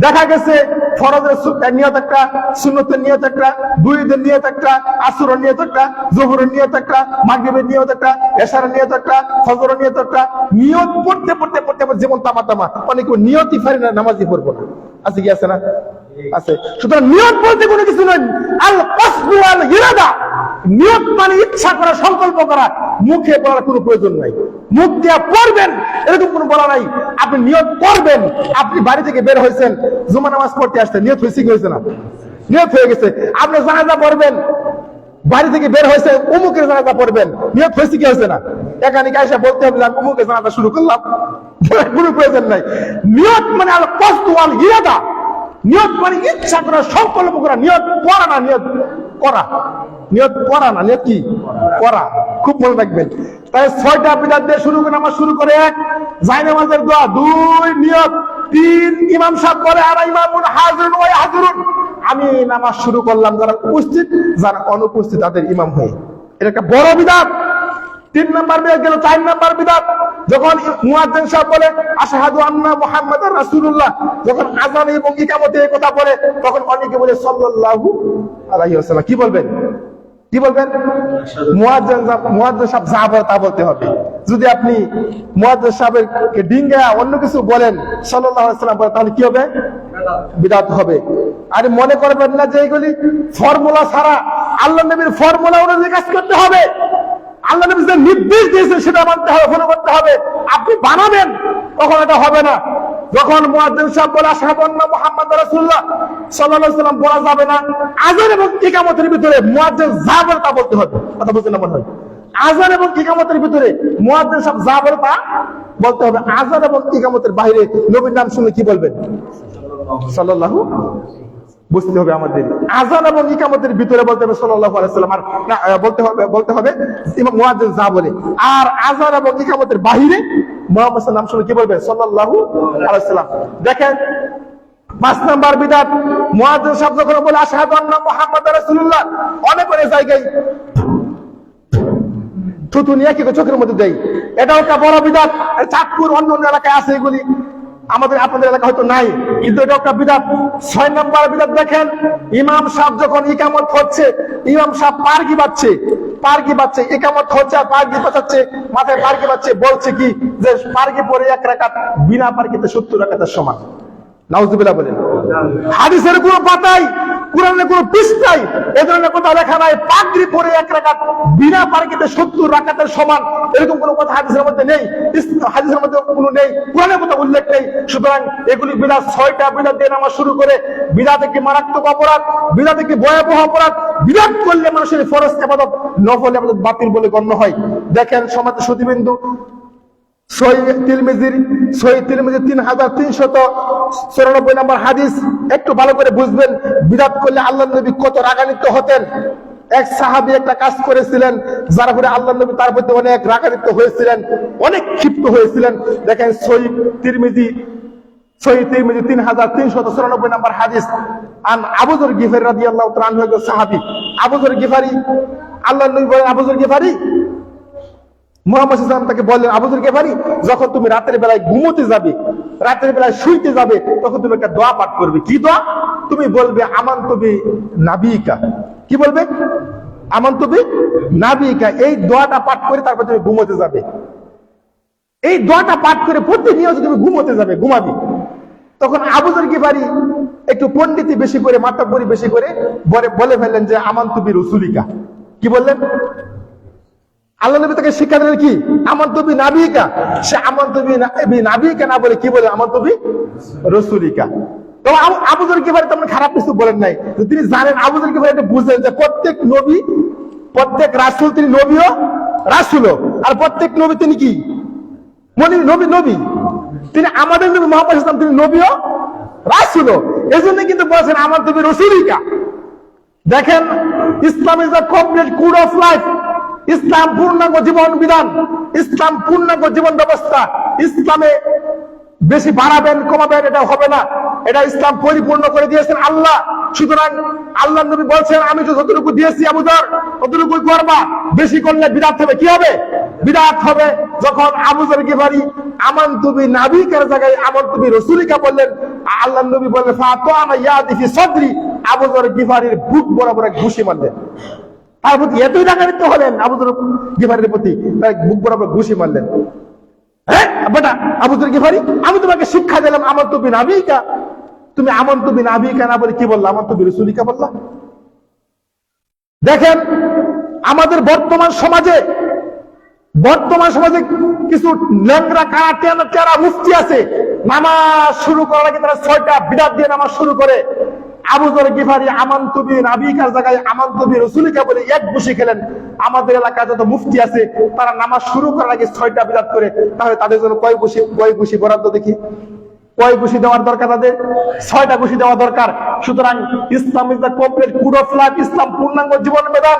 দেখা গেছে ফরজের নিয়ত একটা, সুন্নতের নিয়ত একটা, দুইদের নিয়ত একটা, আসরের নিয়ত একটা, যোহরের নিয়ত একটা, মাগরিবের নিয়ত একটা, এশারের নিয়ত একটা, ফজরের নিয়ত একটা। নিয়ত পড়তে পড়তে যেমন তামা অনেকে নিয়তই পারে না, নামাজই পড়বো না। আছে কি আছে না? আছে। সুতরাং নিয়ত বলতে কোনো কিছু নয়। আল কসবু আল ইরাদা, নিয়ত মানে ইচ্ছা করা, সংকল্প করা। মুখে বলার কোনো প্রয়োজন নাই। মুখ দিয়ে পড়বেন এরকম কোনো বলা নাই। আপনি নিয়ত করবেন। আপনি বাড়ি থেকে বের হয়েছেন, জুমা নামাজ পড়তে আসছেন, নিয়ত হয়েছে কি হয়েছে না? নিয়ত হয়ে গেছে। আপনি জানাজা পড়বেন, বাড়ি থেকে বের হয়েছে, অমুকের জানাজা পড়বেন, নিয়ত হয়েছে কি হয়েছে না? এখানে এসে বলতে হবে আমি অমুকের জানাজা শুরু করলাম, কোনো প্রয়োজন নাই। নিয়ত মানে আল কসদু আল ইরাদা। নিয়ত মানে ইচ্ছা করা, সংকল্প করা। নিয়ত করা না, নিয়ত করা। নিয়ত করা না, নিয়ত কি? করা। খুব মনে রাখবেন। তাই 6টা বিদআত দিয়ে শুরু করে নামাজ শুরু করে। 1, জায়নামাজের দোয়া। 2, নিয়ত। 3, ইমাম সাহেব বলে আলা ইমামুন হাজিরুন ওয়া ইয়াহজুরুন। আমি নামাজ শুরু করলাম, যারা উপস্থিত, যারা অনুপস্থিত তাদের ইমাম হয়ে। এটা একটা বড় বিদআত। 3 নাম্বার বিদআত গেল। 4 নাম্বার বিদআত, যখন মুয়াজ্জিন সাহেব বলে আশহাদু আন্না মুহাম্মাদার রাসূলুল্লাহ, যখন আযান এবং ইকামতে এই কথা বলে, তখন অনেকে বলে সাল্লাল্লাহু আলাইহি ওয়াসাল্লাম। কি বলবেন? কি বলবেন? মুয়াজ্জিন সাহেব যা বলে তা বলতে হবে। যদি আপনি মুয়াজ্জিন সাহেবকে ডিঙ্গা অন্য কিছু বলেন, সাল্লাল্লাহু আলাইহি ওয়াসাল্লাম বলে, তাহলে কি হবে? বিদআত হবে। আর মনে করবেন না যে এইগুলি ফর্মুলা ছাড়া, আল্লাহর নবীর ফর্মুলা অনুযায়ী কাজ করতে হবে। আল্লাহ নবী যে নির্দেশ দিয়েছে সেটা মানতে হবে, ফলো করতে হবে। আপনি বানাবেন, তখন এটা হবে না। যখন মুয়াজ্জিন সাহেব বলে আশহাদু আন্না মুহাম্মাদার রাসূলুল্লাহ সাল্লাল্লাহু আলাইহি ওয়াসাল্লাম বলা যাবে না। আযান এবং ইকামতের ভিতরে মুয়াজ্জিন যা বলে তা বলতে হবে। কথা বলতে না মনে হয়? আযান এবং ইকামতের ভিতরে মুয়াজ্জিন সাহেব যা বলে তা বলতে হবে। আযান এবং ইকামতের বাইরে নবীর নাম শুনলে কি বলবেন? সাল্লাল্লাহু। বুঝতে হবে আমাদের, আযান এবং ইকামতের ভিতরে বলতে হবে সাল্লাল্লাহু আলাইহি ওয়াসাল্লাম। আর বলতে হবে ইমাম মুয়াজ্জিন যা বলে। আর আযান এবং ইকামতের বাইরে মুহাম্মদ সাল্লাল্লাহু আলাইহি ওয়াসাল্লাম শুনে কি বলবে? সাল্লাল্লাহু আলাইহি ওয়াসাল্লাম। দেখেন 5 নাম্বার বিদআত, মুয়াজ্জিন সাহেব যখন বলে আশহাদু আন্না মুহাম্মাদার রাসূলুল্লাহ, অনেক জায়গায় থুতু নিয়ে কি চোখের মধ্যে দেয়। এটাও একটা বড় বিদআত। চাঁদপুর অন্য এলাকায় আছে এগুলি, আপনাদের এলাকা হয়তো নাই, কিন্তু এটা একটা বিদআত। 6 নাম্বার বিদআত দেখেন, ইমাম সাহেব যখন ইকামত হচ্ছে, ইমাম সাহেব পারগি বাজছে, ইকামত হচ্ছে আর পারগি বাজাচ্ছে, মাথায় পারগি বাজছে, বলছে কি যে পারগি পরে 1 রাকাত, বিনা পারগিতে 70 রাকাতের সমান। নাউজুবিল্লাহ বলেন। হাদিসের কোনো পাতায়, কুরআনের কোনো পৃষ্ঠায় এই ধরনের কথা লেখা নাই পাগড়ি পরে 1 রাকাত বিনা পারগিতে 70 রাকাতের সমান। এরকম কোনো কথা হাদিসের মধ্যে নেই, হাদিসের মধ্যে কোনো নেই, কুরআনের কথা উল্লেখ নেই। সুতরাং এগুলি বিদআত। 6টা বিদআত দিয়ে নামাজ শুরু করে। বিদআত একটি মারাত্মক অপরাধ, বিদআত একটি ভয়াবহ অপরাধ। বিদআত করলে মানুষের ফরজ ইবাদত, নফল ইবাদত বাতিল বলে গণ্য হয়। দেখেন সমাজ সুধীবৃন্দু, সহিহ তিরমিজি 3394 নম্বর হাদিস। একটু ভালো করে বুঝবেন, বিদআত করলে আল্লাহর নবী কত রাগান্বিত হতেন। এক সাহাবী একটা কাজ করেছিলেন, যার উপরে আল্লাহর নবী তার প্রতি অনেক রাগান্বিত হয়েছিলেন, অনেক ক্ষিপ্ত হয়েছিলেন। দেখেন সহিহ তিরমিজি 3394 নম্বর হাদিস। আন আবু যর গিফারী রাদিয়াল্লাহু তাআলা আনহু, সাহাবী আবু যর গিফারী, আল্লাহর নবী বলেন আবু যর গিফারী, মুহাম্মদ সাল্লাল্লাহু আলাইহি ওয়াসাল্লাম তাকে বললেন, আবু যর গিফারী, যখন তুমি রাতের বেলায় ঘুমোতে যাবে, রাতের বেলায় শুইতে যাবে, তখন তুমি একটা দোয়া পাঠ করবে। কি দোয়া? তুমি বলবে আমানতু বি নাবিকা। কি বলবে? আমানতু বিনাবিকা, এই দোয়াটা পাঠ করে তারপর তুমি ঘুমোতে যাবে। এই দোয়াটা পাঠ করে প্রতিনিয়ত তুমি ঘুমোতে যাবে, ঘুমাবি। তখন আবু যর গিফারি একটু পণ্ডিতি বেশি করে, মাতাব্বরি বেশি করে বলে ফেললেন যে আমানতু বিরসুলিকা। কি বললেন? আল্লাহ নবী তাকে শিক্ষা দিলেন কি? আমানতু বিনাবিকা। সে আমানতু বিনাবিকা না বলে কি বলে? আমানতু বিরসুলিকা। তো আবু যর গিফারি তেমন খারাপ কিছু বলেন নাই। তিনি জানেন, আবু যর গিফারি এটা বুঝলেন যে প্রত্যেক নবী, প্রত্যেক রাসূল তিনি নবীও রাসূলও, আর প্রত্যেক নবী তিনি কি? নবী। তিনি আমাদের নবী মুহাম্মদ সাল্লাল্লাহু আলাইহি ওয়াসাল্লাম, তিনি নবীও রাসূলও। এজন্য কিন্তু বলেছেন আমানতু বিরসুলিকা। দেখেন, Islam is the complete code of life. Islam পূর্ণাঙ্গ জীবন বিধান, ইসলাম পূর্ণাঙ্গ জীবন ব্যবস্থা। ইসলামে বেশি বাড়াবেন কমাবেন এটা হবে না, এটা ইসলাম পরিপূর্ণ করে দিয়েছেন আল্লাহ। সুতরাং আল্লাহ নবী বলছেন আমি যতটুকু দিয়েছি আবু যর ততটুকু করবা, বেশি করলে বিদআত হবে। কি হবে? বিদআত হবে। যখন আবু যর গিফারি আমানতু বিনাবিকার জায়গায় আমানতু বিরসুলিকা বললেন, আল্লাহ নবী বললেন ফাতানা ইয়াদি ফি সাদরি, আবু যর গিফারির বুক বরাবর এক ঘুষি মারলেন। তার প্রতি এতই রাগান্বিত হলেন আবু যর গিফারির প্রতি, তাই বুক বরাবর ঘুষি মারলেন। হ্যাঁ বেটা আবু যর গিফারি, আমি তোমাকে শিক্ষা দিলাম আমানতু বিনাবিকা, তুমি আমানতু বিনাবিকা না বলে কি বললা? আমানতু বিরসুলিকা বললা। দেখেন, আমাদের বর্তমান সমাজে কিছু ল্যাংরা কারা মুফতি আছে, নামাজ শুরু করার আগে তারা 6টা বিদআত দিয়ে নামাজ শুরু করে। আবু যর গিফারি আমানতু বিনাবিকার জায়গায় আমানতু বিরসুলিকা বলে এক ঘুষি খেলেন। আমাদের এলাকায় যত মুফতি আছে তারা নামাজ শুরু করার আগে 6টা বিদআত করে, তাহলে তাদের জন্য কয় ঘুষি বরাদ্দ দেখি? কয় ঘুষি দেওয়ার দরকার? তাদের 6টা ঘুষি দেওয়া দরকার। সুতরাং Islam is the complete code of life. Islam পূর্ণাঙ্গ জীবন বিধান,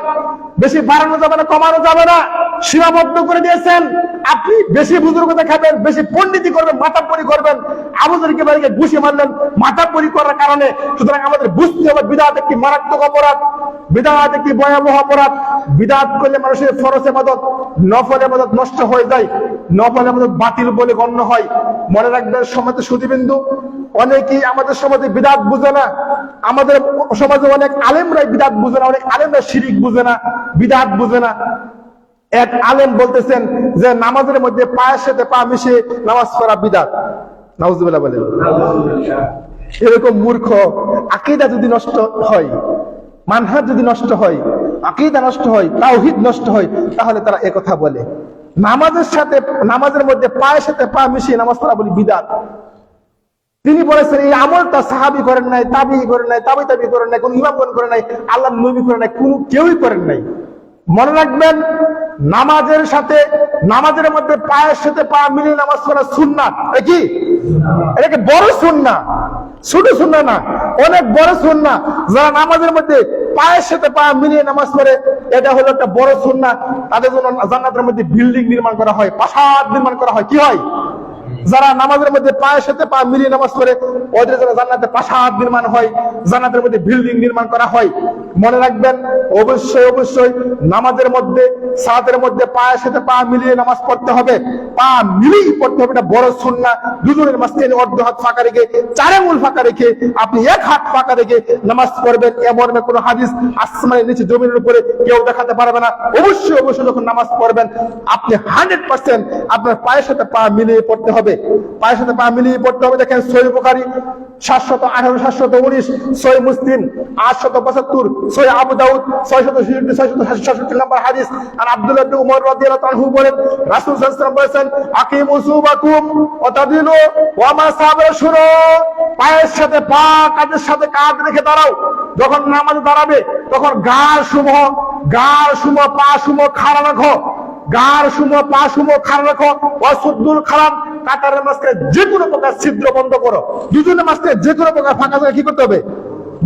বেশি বাড়ানো যাবে না, কমানো যাবে না, সীমাবদ্ধ করে দিয়েছেন। আপনি বেশি বুজুর্গতা খাবেন, বেশি পণ্ডিতি করবেন, মাতাব্বরি করবেন। আবু যর গিফারিকে ঘুষি মারলেন মাতাব্বরি করার কারণে। সুতরাং আমাদের বুঝতে হবে বিদআত একটি মারাত্মক অপরাধ, বিদআত একটি ভয়াবহ অপরাধ। বিদআত করলে মানুষের ফরজ ইবাদত, নফল ইবাদত নষ্ট হয়ে যায়, নফল ইবাদত বাতিল বলে গণ্য হয়। মনে রাখবেন সমাজে সুধীবৃন্দু, অনেকেই আমাদের সমাজে বিদআত বুঝে না। আমাদের সমাজে অনেক আলেমরাই বিদআত বুঝে না, অনেক আলেমরা শিরিক বুঝে না, বিদআত বুঝে না। এক আলেম বলতেছেন যে নামাজের মধ্যে পায়ের সাথে পা মিশিয়ে নামাজ পড়া বিদআত। নাউজুবিল্লাহ বলেন। এরকম মূর্খ, আকীদা যদি নষ্ট হয়, মানহাজ যদি নষ্ট হয়, আকীদা নষ্ট হয়, তাওহীদ নষ্ট হয়, তাহলে তারা একথা বলে। নামাজের মধ্যে পায়ের সাথে পা মিশিয়ে নামাজ পড়া বলি বিদআত। তিনি বলেছেন এই আমলটা সাহাবী করেন নাই, তাবিঈ করেন নাই, তাবি করেন নাই, কোন ইমামগণ করেন নাই, আল্লাহর নবী করেন নাই, কোন কেউই করেন নাই। মনে রাখবেন, নামাজের মধ্যে পায়ের সাথে পা মিলিয়ে নামাজ পড়া সুন্নাত। কি এটাকে বড় সুন্নাহ, ছোট সুন্নাহ না, অনেক বড় সুন্নাহ। যারা নামাজের মধ্যে পায়ের সাথে পা মিলিয়ে নামাজ পড়ে, এটা হলো একটা বড় সুন্নাহ। তাদের জন্য জান্নাতের মধ্যে বিল্ডিং নির্মাণ করা হয়, প্রাসাদ নির্মাণ করা হয়। কি হয়? যারা নামাজের মধ্যে পায়ের সাথে পা মিলিয়ে নামাজ পড়ে, ওদের জন্য জান্নাতে প্রাসাদ নির্মাণ হয়, জান্নাতের মধ্যে বিল্ডিং নির্মাণ করা হয়। মনে রাখবেন, অবশ্যই নামাজের মধ্যে, সালাতের মধ্যে পায়ের সাথে পা মিলিয়ে নামাজ পড়তে হবে, পা মিলিয়ে পড়তে হবে। এটা বড় সুন্নাহ। দুজনের মাঝখানে অর্ধ হাত ফাঁকা রেখে, 4 আঙ্গুল ফাঁকা রেখে আপনি 1 হাত ফাঁকা রেখে নামাজ পড়বেন। এমন কোন হাদিস আসমানের নিচে জমিনের উপরে কেউ দেখাতে পারবে না। অবশ্যই যখন নামাজ পড়বেন আপনি 100% আপনার পায়ের সাথে পা মিলিয়ে পড়তে হবে, পায়ের সাথে পা মিলিয়ে পড়তে হবে। দেখেন সহিহ বুখারী 718 719, সহিহ মুসলিম 875, সহিহ আবু দাউদ 666 667 নম্বর হাদিস। আর আব্দুল্লাহ ইবনে উমর রাদিয়াল্লাহু আনহু বলেন, রাসূল সাল্লাল্লাহু আলাইহি ওয়াসাল্লাম বলেছেন আকিমু সুবাকুম ওয়া তাদিলু ওয়া মা সাবরাশুরু, পায়ের সাথে পা, কাঁধের সাথে কাঁধ রেখে দাঁড়াও। যখন নামাজে দাঁড়াবে তখন গাড় সমূহ পা সমূহ খাড়া রাখো, গাড় সমূহ পা সমূহ খাড়া রাখো। ওয়াসুদ্দুল খালাম, কাতারের মাঝখানে যে কোনো প্রকার ছিদ্র বন্ধ করো। দুজনের মাঝখানে যে কোনো প্রকার ফাঁকা জায়গা কি করতে হবে?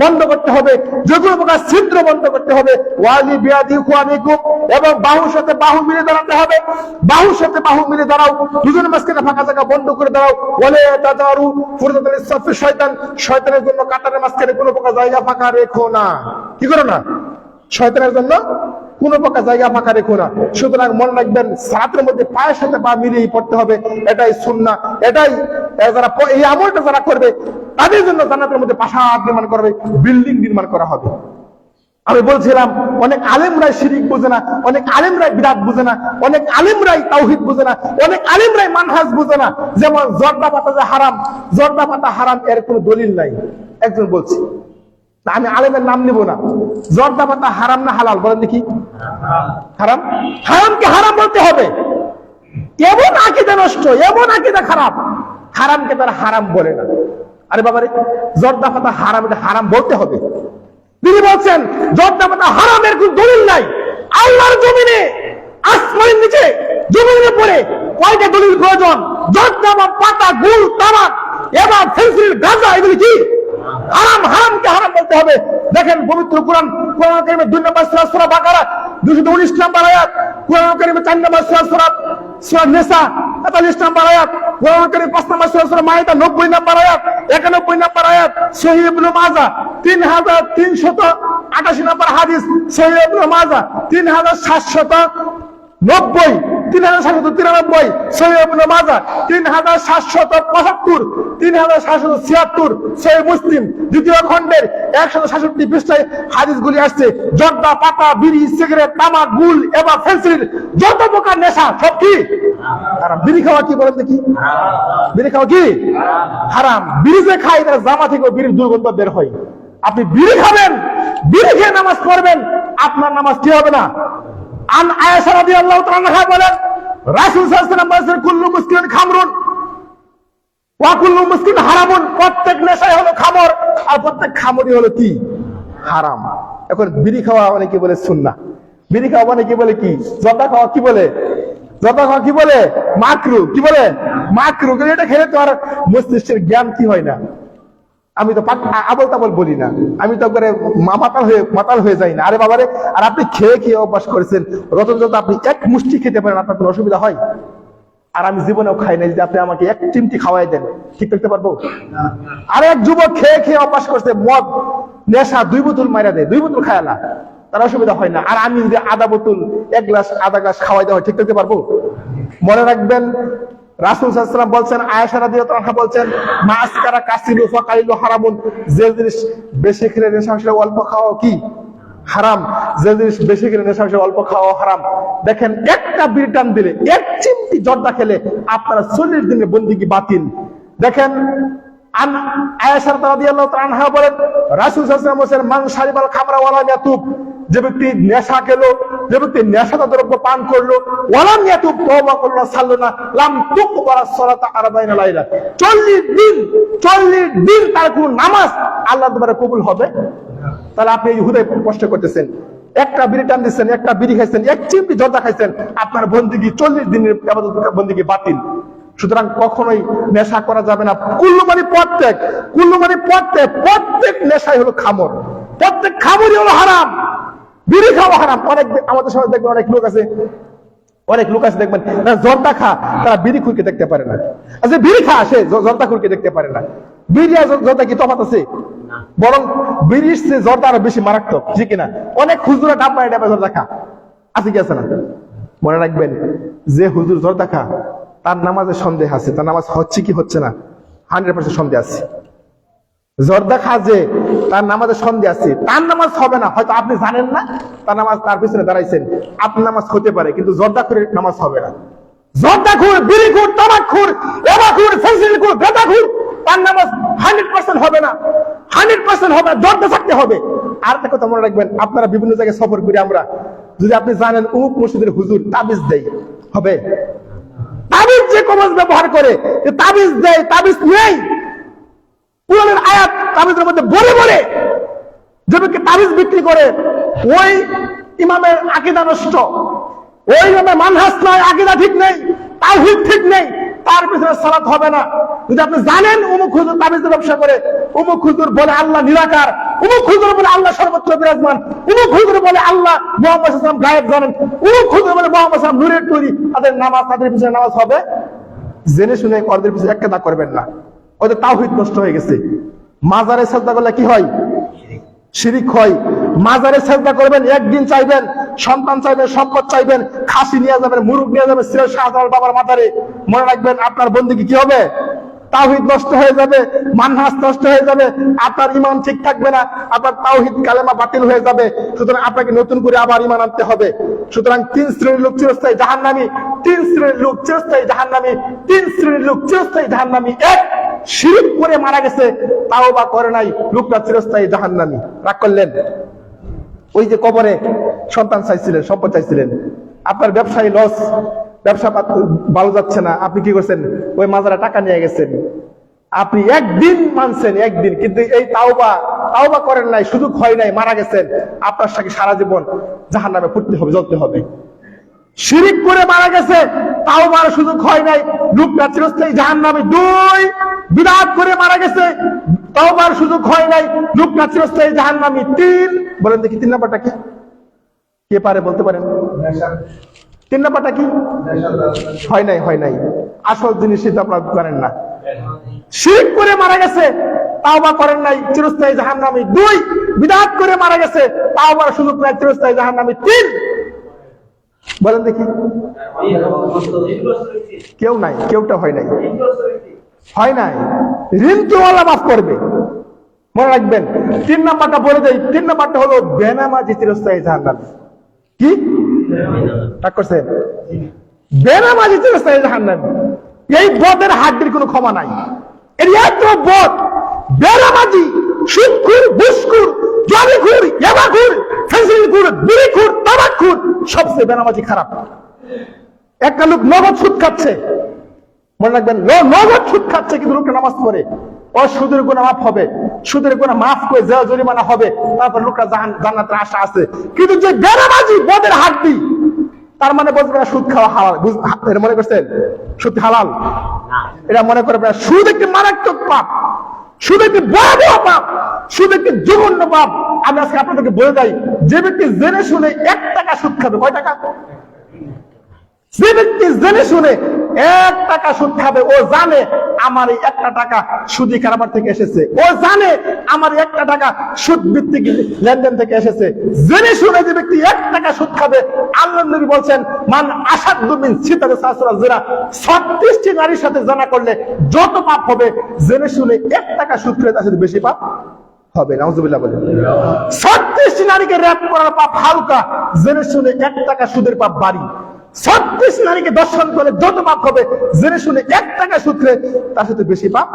বন্ধ করতে হবে। যে কোনো প্রকার ছিদ্র বন্ধ করতে হবে। ওয়ালি বিয়াদি খুয়ানিকুম, এবং বাহুর সাথে বাহু মিলে দাঁড়াতে হবে। বাহুর সাথে বাহু মিলে দাঁড়াও, দুজনের মাঝখানে ফাঁকা জায়গা বন্ধ করে দাঁড়াও। ওয়ালে তাজারু ফুরদাতুল ইসফি শয়তানের জন্য কাতারের মাঝখানে কোনো প্রকার জায়গা ফাঁকা রেখো না। কি করো না? শয়তানের জন্য কোনো প্রকার জায়গা ফাঁকা রেখো না। সুতরাং মনে রাখবেন, সালাতের মধ্যে পায়ের সাথে পা মিলিয়ে পড়তে হবে। এটাই সুন্নাহ। এটাই যারা এই আমলটা যারা করবে তাদের জন্য জান্নাতের মধ্যে প্রাসাদ নির্মাণ করবে, বিল্ডিং নির্মাণ করা হবে। আমি বলছিলাম অনেক আলেমরাই শিরিক বুঝে না, অনেক আলেমরাই বিদআত বুঝে না, অনেক আলেমরাই তাওহীদ বুঝে না, অনেক আলেমরাই মানহাজ বুঝে না। যেমন জর্দা পাতা যে হারাম, জর্দা পাতা হারাম এর কোনো দলিল নাই। একজন বলছে, আমি আলেমের নাম নিব না, জর্দা পাতা হারাম না হালাল বলেন দেখি? হারাম। হারামকে হারাম বলতে হবে। এমন আকীদা নষ্ট, এমন আকীদা খারাপ, হারামকে তারা হারাম বলে না। আরে বাবারে, জর্দা পাতা হারাম, এটা হারাম বলতে হবে। তিনি বলছেন জর্দা পাতা হারামের কোন দলিল নাই। আল্লাহর জমিনে, আসমানের নিচে, জমিনের উপরে কয়টা দলিল প্রয়োজন? জর্দা পাতা, গুল, তামাক, এবার ফেন্সিল, গাঁজা, এগুলি কি হারাম? হারামকে হারাম বলতে হবে। দেখেন পবিত্র কোরআন, কোরআন কারীমের 2 নম্বর সূরা সূরা বাকারা 219 নম্বর আয়াত, কোরআন কারীমের 4 নম্বর সূরা সূরা নিসা 43 নম্বর আয়াত, কোরআন কারীমের 5 নম্বর সূরা মাইদা 90 নম্বর আয়াত, 91 নম্বর আয়াত, সহিহ ইবনে মাজাহ 3388 নম্বর হাদিস, সহিহ ইবনে মাজাহ 3790, 3793, সহিহ ইবনে মাজাহ 3775, 3776, সহিহ মুসলিম 2য় খণ্ডের 167 পৃষ্ঠায় হাদিসগুলি আসছে। জর্দা পাতা, বিড়ি, সিগারেট, তামাক, গুল এবং ফেন্সিল যত প্রকার নেশা সব কি হারাম। বিড়ি খাওয়া কি বলেন দেখি? বিড়ি খাওয়া কি হারাম। বিড়ি যে খাই তার জামা থেকে বিড়ির দুর্গন্ধ বের হয়। আপনি বিড়ি খাবেন, বিড়ি খেয়ে নামাজ পড়বেন, আপনার নামাজ কি হবে না? আন আয়েশা রাদিয়াল্লাহু তাআলা আনহা বলেন, রাসূল সাল্লাল্লাহু আলাইহি ওয়াসাল্লাম বলেছেন, কুল্লু মুসকিরিন খামরুন ওয়া কুল্লু মুসকিরিন হারামুন। প্রত্যেক নেশাই হলো খামর, আর প্রত্যেক খামরই হলো কি হারাম। এখন বিড়ি খাওয়া অনেকে বলে সুন্নাহ, বিড়ি খাওয়া অনেকে বলে কি, জর্দা খাওয়া কি বলে, জর্দা খাওয়া কি বলে মাকরু, কি বলে মাকরু। এটা খেলে তো আর মস্তিষ্কের জ্ঞান কি হয় না। আমি তো আবল তাবল বলি না, আমি তো একবারে মাতাল হয়ে যাই না। আরে বাবারে, আর আপনি খেয়ে খেয়ে অভ্যাস করেছেন, রতন যত আপনি এক মুষ্টি খেতে পারেন, আপনার কোনো অসুবিধা হয়? আর আমি জীবনেও খাই নাই, যদি আপনি আমাকে এক চিমটি খাওয়াই দেন, ঠিক করতে পারবো? আর এক যুবক খেয়ে খেয়ে অভ্যাস করছে, মদ নেশা 2 বোতল মাইরা দেয়, 2 বোতল খায়ালা, তার অসুবিধা হয় না। আর আমি যদি আধা বোতল, 1 গ্লাস, আধা গ্লাস খাওয়াই দেওয়া হয়, ঠিক করতে পারবো? মনে রাখবেন, রাসূল সাল্লাল্লাহু আলাইহি ওয়াসাল্লাম বলছেন, আয়েশা রাদিয়াল্লাহু আনহা বলছেন, মা আসকারা কাসিলু ফাকাইলু হারামুন। যে জিনিস বেশি খেলে নেশা আসলে অল্প খাওয়া কি হারাম, যে জিনিস বেশি খেলে নেশা আসলে অল্প খাওয়া হারাম। দেখেন, একটা বিড়ি টান দিলে, এক চিমটি জর্দা খেলে আপনারা 40 দিনের বন্দিগি বাতিল। দেখেন, আন আয়েশা রাদিয়াল্লাহু তাআলা আনহা বলেন, রাসূল সাল্লাল্লাহু আলাইহি ওয়াসাল্লাম বলেন, মান শারিবাল খামরা ওয়া লাম ইয়াতুব। যে ব্যক্তি নেশা খেলো, যে ব্যক্তি নেশাদার দ্রব্য পান করলো, ওয়ালাম ইয়াতুব, তওবা করলো, সাল্লো না, লাম তুকবারা সালাতা 40 লাইলা। 40 দিন তার কোন নামাজ আল্লাহর দরবারে কবুল হবে? তাহলে আপনি এই হুদায় কষ্ট করতেছেন, একটা বিড়ি টান দিচ্ছেন, একটা বিড়ি খাইছেন, এক চিমটি জর্দা খাইছেন, আপনার বন্দিগি 40 দিনের ইবাদত বন্দিগি বাতিল। সুতরাং কখনোই নেশা করা যাবে না। কুল্লু মানে প্রত্যেক নেশাই হলো খামর, প্রত্যেক খামরই হলো হারাম। বিড়ি খাওয়া হারাম। অনেক আমাদের সমাজে দেখবেন অনেক লোক আছে দেখবেন জর্দা খা, তারা বিড়ি খুরকে দেখতে পারে না। আচ্ছা, বিড়ি খা, সে জর্দা খুরকে দেখতে পারে না। বিড়ি আর জর্দা কি তফাৎ আছে? বরং বিড়ির চেয়ে জর্দা আরো বেশি মারাত্মক, ঠিক কিনা? অনেক হুজুরা ডাব মারে ডাবে জর্দা খা, আছে কি আছে না? মনে রাখবেন, যে হুজুর জর্দা খা, তার নামাজে সন্দেহ আছে, তার নামাজ হচ্ছে কি হচ্ছে না 100% সন্দেহ আছে। জর্দা খা যে, তার নামাজে সন্দেহ আছে, তার নামাজ হবে না। হয়তো আপনি জানেন না, তার নামাজ, তার পিছনে দাঁড়াইছেন, আপনার নামাজ হতে পারে, কিন্তু জর্দা করে নামাজ হবে না। জর্দা খুর, বিড়ি খুর, তামাক খুর, এবা খুর, ফেন্সিল খুর, গাঁজা খুর, তার নামাজ 100% হবে না, 100% হবে না। জর্দা থাকতে হবে। আর একটা কথা মনে রাখবেন, আপনারা বিভিন্ন জায়গায় সফর করি আমরা, যদি আপনি জানেন অমুক মসজিদের হুজুর তাবিজ দেয়, হবে? তাবিজ যে কবজ ব্যবহার করে, তাবিজ দেয়, তাবিজ নেই, কোরআনের আয়াত তাবিজের মধ্যে বলে যে ব্যক্তি তাবিজ বিক্রি করে, ওই ইমামের আকীদা নষ্ট, ওই ইমামের মানহাজ নাই, আকীদা ঠিক নেই, তাওহীদ ঠিক নেই, তার পিছনে সালাত হবে না। যদি আপনি জানেন অমুক হুজুর তাবিজের ব্যবসা করে, অমুক হুজুর বলে আল্লাহ নিরাকার, অমুক হুজুর বলে আল্লাহ সর্বত্র বিরাজমান, অমুক হুজুর বলে আল্লাহ মুহাম্মদ সাল্লাল্লাহু আলাইহি ওয়াসাল্লাম গায়েব জানেন, অমুক হুজুর বলে মুহাম্মদ সাল্লাল্লাহু আলাইহি ওয়াসাল্লাম নূরের তৈরি, তাদের পিছনে নামাজ হবে? জেনে শুনে ওদের পিছনে এক কাদা করবেন না, ওদের তাওহীদ নষ্ট হয়ে গেছে। মাজারে সাজদা করলে কি হয়? শিরিক হয়। মাজারে সাজদা করবেন, একদিন চাইবেন, সন্তান চাইবেন, সম্পদ চাইবেন, খাসি নিয়ে যাবেন, মুরগ নিয়ে যাবেন সিরাজ শাহজালাল বাবার মাজারে, মনে রাখবেন আপনার বন্দিগি কি হবে? তাওহীদ নষ্ট হয়ে যাবে, মানহাজ নষ্ট হয়ে যাবে, আপনার ঈমান ঠিক থাকবে না, আপনার তাওহীদ কালেমা বাতিল হয়ে যাবে। সুতরাং আপনাকে নতুন করে আবার ঈমান আনতে হবে। সুতরাং 3 শ্রেণীর লোক চিরস্থায়ী জাহান্নামী, 3 শ্রেণীর লোক চিরস্থায়ী জাহান্নামী, 3 শ্রেণীর লোক চিরস্থায়ী জাহান্নামী। এক, শিরক করে মারা গেছে, তাওবা করে নাই, লোকটা চিরস্থায়ী জাহান্নামী। রাগ করলেন? ওই যে কবরে সন্তান চাইছিলেন, সম্পদ চাইছিলেন, আপনার ব্যবসায়ী লস, ব্যবসা ভালো যাচ্ছে না, আপনি কি করছেন? ওই মাজারে টাকা নিয়ে গেছেন, আপনি একদিন মানছেন, একদিন, কিন্তু এই তাওবা করেন নাই, সুযোগ হয় নাই, মারা গেছেন, আপনার সাথে সারা জীবন জাহান্নামে পড়তে হবে, জ্বলতে হবে। শিরিক করে মারা গেছে, তাওবার সুযোগ হয় নাই, লোকটা চিরস্থায়ী জাহান্নামে। 2, বিদআত করে মারা গেছে, তাওবার সুযোগ হয় নাই, লোকটা চিরস্থায়ী জাহান্নামী। 3, বলেন দেখি 3 নাম্বারটা কি? কে পারে বলতে পারেন? 3 নাম্বারটা কি? হয় নাই। আসল জিনিস সেটা আপনারা জানেন না। শিরক করে মারা গেছে, তাওবা করেন নাই, চিরস্থায়ী জাহান্নামী। 2, বিদআত করে মারা গেছে, তাওবার সুযোগ নাই, চিরস্থায়ী জাহান্নামী। 3, বলেন দেখি। কেউ নাই, কেউটা হয় নাই, ঋণ তো আল্লাহ মাফ করবে, মনে রাখবেন। 3 নাম্বারটা বলে দেই, 3 নাম্বারটা হলো বেনামাজি চিরস্থায়ী জাহান্নামী। কি রাগ করছে? বেনামাজি চিরস্থায়ী জাহান্নামী। এই বদের হাড্ডির কোনো ক্ষমা নাই, এর এত বদ। বেনামাজি, সুদখোর, ঘুষখোর, জুয়ারিখোর, ইয়াবাখোর, ফেন্সিডিলখোর, বিড়িখোর, তামাকখোর, সবচেয়ে বেনামাজি খারাপ। একটা লোক নগদ সুদ খাচ্ছে, মনে রাখবেন, নগদ সুদ খাচ্ছে, কিন্তু লোকটা নামাজ পড়ে, ও সুদের গুনাহ মাফ হবে, সুদের গুনাহ মাফ করে জরিমানা হবে, তারপর লোকটা জান্নাতের আশা আছে। কিন্তু যে বেনামাজি, বদের হাড্ডি, তার মানে বলতে না সুদ খাওয়া হালাল, এটা মনে করছেন সুদ হালাল? এটা মনে করবেন না। সুদ একটি মারাত্মক পাপ, সুদ একটি ভয়াবহ পাপ, সুদ একটি জঘন্য পাপ। আমি আজকে আপনাদেরকে বলে দেই, যে ব্যক্তি জেনে শুনে 1 টাকা সুদ খাবে, কয় টাকা? যে ব্যক্তি জেনে শুনে 1 টাকা সুদ খাবে, ও জানে আমার এই 1টা টাকা সুদি কারবার থেকে এসেছে, ও জানে আমার 1টা টাকা সুদ ভিত্তিক লেনদেন থেকে এসেছে। জেনে শুনে যে ব্যক্তি 1 টাকা সুদ খাবে, আল্লাহর নবী বলছেন, মান আসাদ্দু মিন সিতাতি সাসরা জিনা, 36টি নারীর সাথে জানা করলে যত পাপ হবে, জেনে শুনে 1 টাকা সুদ খেলে তার সাথে বেশি পাপ হবে। নাউজুবিল্লাহ বলেন। 36টি নারীকে র‍্যাপ করার পাপ হালকা, জেনে শুনে 1 টাকা সুদের পাপ ভারী। 36 নারীকে দর্শন করে যত পাপ হবে, জেনে শুনে 1 টাকা সুদ খেলে তার সাথে বেশি পাপ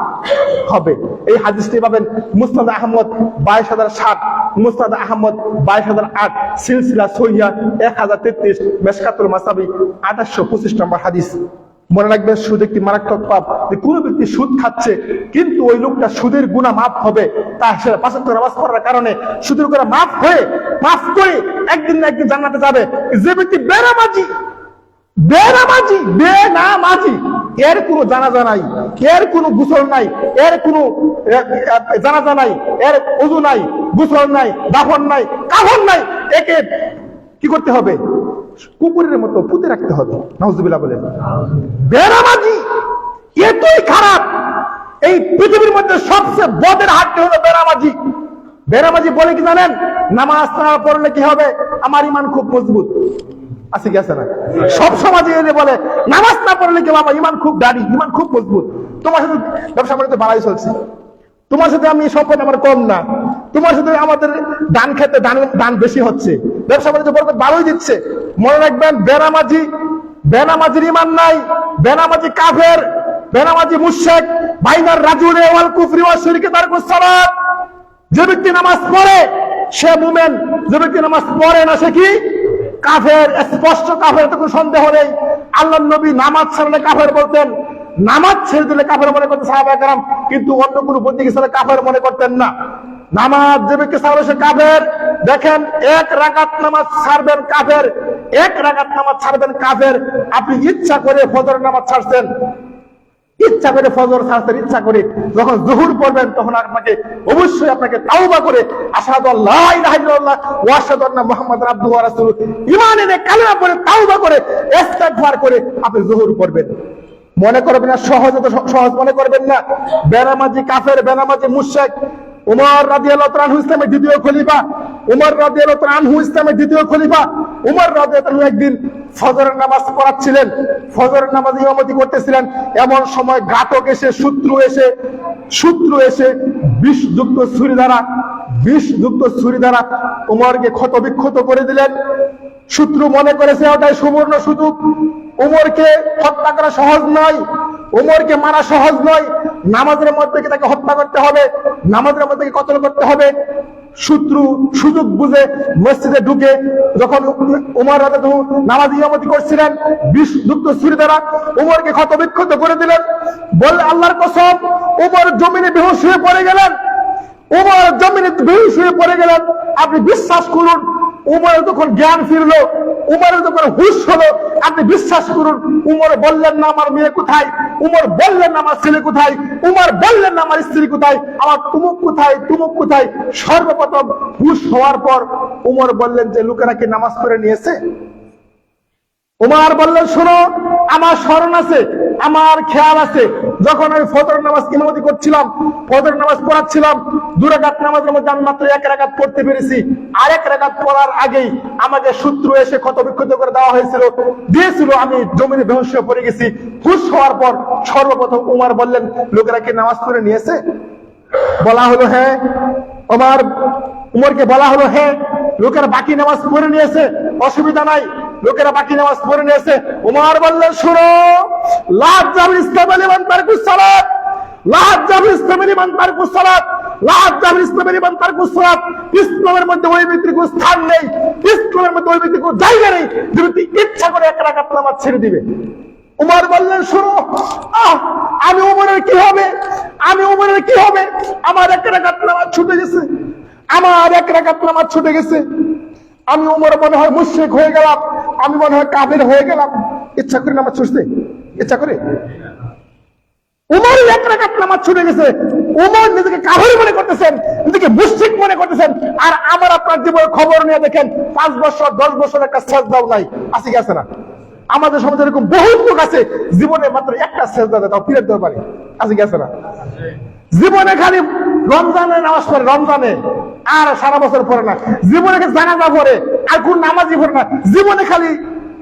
হবে। এই হাদিসটি পাবেন মুসনাদ আহমদ 22,060, মুসনাদ আহমদ 22,008, সিলসিলা সহিহা 1033, মেশকাতুল মাসাবি 2825 নম্বর হাদিস। মনে রাখবেন, সুদ একটি মারাত্মক পাপ। কোন ব্যক্তি সুদ খাচ্ছে, কিন্তু ওই লোকটা সুদের গুনাহ মাফ হবে, তার সাথে 5 ওয়াক্ত নামাজ পড়ার কারণে সুদের গুনাহ মাফ করে একদিন না একদিন জান্নাতে যাবে। যে ব্যক্তি বেনামাজি, এর কোনো জানাজা নাই, এর কোনো গোসল নাই, এর কোনো জানাজা নাই, এর ওযু নাই, গোসল নাই, দাফন নাই, কাফন নাই, একে কি করতে হবে? কুকুরের মতো পুঁতে রাখতে হবে। নাউজুবিল্লাহ বলেন। বেনামাজি এতই খারাপ, এই পৃথিবীর মধ্যে সবচেয়ে বদের হাড্ডি হলো বেনামাজি। বেনামাজি বলে কি জানেন? নামাজ না পড়লে কি হবে? আমার ঈমান খুব মজবুত আছে, কি আছে না? সব সমাজে এনে বলে নামাজ না পড়লে কি বাবা ঈমান খুব দাঁড়ি, ঈমান খুব মজবুত। তোমার সাথে ব্যবসা বাণিজ্য ভালোই চলছে, তোমার সাথে আমি সম্পদ আমার কম না, তোমার সাথে আমাদের দান খেতে দান বেশি হচ্ছে, ব্যবসা বাণিজ্য বরকত ভালোই দিচ্ছে। মনে রাখবেন, বেনামাজির ঈমান নাই, বেনামাজি কাফের, বেনামাজি মুশরিক, বাইনার রাজুলি ওয়াল কুফরি ওয়াশ শিরকি তারকুস সালাত। যে ব্যক্তি নামাজ পড়ে সে মুমিন, যে ব্যক্তি নামাজ পড়ে না সে কি? কাফের, স্পষ্ট কাফের, তো কোনো সন্দেহ নেই। আল্লাহর নবী নামাজ ছাড়লে কাফের বলতেন, নামাজ ছেড়ে দিলে কাফের মনে করতেন সাহাবায়ে কেরাম, কিন্তু অন্য কোনো বন্দিকে ছাড়া কাফের মনে করতেন না। নামাজ যে ব্যক্তি ছাড়লে সে কাফের। দেখেন, 1 রাকাত নামাজ ছাড়বেন কাফের, 1 রাকাত নামাজ ছাড়বেন কাফের। আপনি ইচ্ছা করে ফজরের নামাজ ছাড়ছেন, ইচ্ছা করে ফজর ছাড়ছেন, ইচ্ছা করে যখন যুহুর পড়বেন তখন অবশ্যই আপনাকে তাওবা করে আশহাদু আল্লা ইলাহা ইল্লাল্লাহ ওয়া আশহাদু আন্না মুহাম্মাদার আবদুহু ওয়া রাসূলুহু ঈমান এনে কালেমা পড়ে তাওবা করে ইস্তিগফার করে আপনি যুহুর পড়বেন। মনে করবেন না সহজ মনে করবেন না। বেনামাজি কাফের, বেনামাজি মুশরিক। ওমর রাদিয়াল্লাহু তাআলা আনহু ইসলামের দ্বিতীয় খলিফা, ওমর রাদিয়াল্লাহু তাআলা আনহু ইসলামের দ্বিতীয় খলিফা। উমর রাদিয়াল্লাহু আনহু একদিন ফজরের নামাজ পড়াচ্ছিলেন, ফজরের নামাজ ইমামতি করতেছিলেন। এমন সময় ঘাতক এসে, শত্রু এসে বিষযুক্ত ছুরি দ্বারা উমরকে ক্ষতবিক্ষত করে দিলেন। শত্রু মনে করেছে ওটাই সুবর্ণ সুযোগ, উমরকে হত্যা করা সহজ নয়, উমরকে মারা সহজ নয়, নামাজের মধ্যে তাকে হত্যা করতে হবে, নামাজের মধ্যে কতল করতে হবে। শত্রু সুযোগ বুঝে মসজিদে ঢুকে যখন উমর রাদিয়াল্লাহু আনহু নামাজ ইমামতি করছিলেন, বিষযুক্ত ছুরি দ্বারা উমরকে ক্ষতবিক্ষত করে দিলেন। বলে আল্লাহর কসম, উমর জমিনে বেহুশ হয়ে পড়ে গেলেন, উমর জমিনে বেহুশ হয়ে পড়ে গেলেন। আপনি বিশ্বাস করুন, উমরের যখন জ্ঞান ফিরলো, উমরের যখন হুশ হলো, আপনি বিশ্বাস করুন, উমর বললেন না আমার মেয়ে কোথায়, উমর বললেন না আমার ছেলে কোথায়, উমর বললেন না আমার স্ত্রী কোথায়, আমার তুমুক কোথায়। সর্বপ্রথম হুশ হওয়ার পর উমর বললেন যে লোকেরা কি নামাজ পড়ে নিয়েছে? উমর বললেন, শোনো, আমার স্মরণ আছে, আমার খেয়াল আছে, যখন আমি ফজর নামাজ ইমামতি করছিলাম, ফজর নামাজ পড়াচ্ছিলাম, 2 রাকাত নামাজের মধ্যে আমি মাত্র 1 রাকাত পড়তে পেরেছি। আর 1 রাকাত পড়ার আগেই আমাকে শত্রু এসে ক্ষতবিক্ষত করে দেওয়া দিয়েছিল, আমি জমিনে বেহুশ হয়ে পড়ে গেছি। হুশ হওয়ার পর সর্বপ্রথম উমর বললেন, লোকেরা কি নামাজ পড়ে নিয়েছে? বলা হলো হ্যাঁ। উমরকে বলা হলো হ্যাঁ, লোকেরা বাকি নামাজ পড়ে নিয়েছে, অসুবিধা নাই, লোকেরা বাকি নামাজ পড়ে নিয়েছে। উমর বললেন, শুনো, লা তাজাবিল ইসলাম লিমান তারকুস সালাত, লা তাজাবিল ইসলাম লিমান তারকুস সালাত, লা তাজাবিল ইসলাম লিমান তারকুস সালাত। ইসলামের মধ্যে ওই ব্যক্তির কোনো স্থান নেই, ইসলামের মধ্যে ওই ব্যক্তির কোনো জায়গা নেই যে ব্যক্তি ইচ্ছা করে 1 রাকাত নামাজ ছেড়ে দিবে। উমর বললেন, শুনো, আমি উমরের কি হবে, আমার 1 রাকাত নামাজ ছুটে গেছে, আমি উমর মনে হয় মুশরিক হয়ে গেলাম, আমি মনে হয় কাফের হয়ে গেলাম। ইচ্ছা করে নামাজ ছুটতে, ইচ্ছা করে উমর 1 রাকাত নামাজ ছুটে গেছে। উমর নিজেকে কাফের মনে করতেছেন, নিজেকে মুশরিক মনে করতেছেন। আর আমার আপনার জীবনের খবর নিয়ে দেখেন, 5 বছর 10 বছর একটা সেজদাও নাই, আছে কি আছে না? আমাদের সমাজে এরকম বহু লোক আছে জীবনে মাত্র একটা সেজদা দেয়, তাও ফিরে দিতে পারে, আছে কি আছে না? জীবনে খালি রমজানে নামাজ পড়ে, রমজানে, আর সারা বছর পড়ে না। জীবনে জানাজা পড়ে, আর কোন নামাজই পড়ে না। জীবনে খালি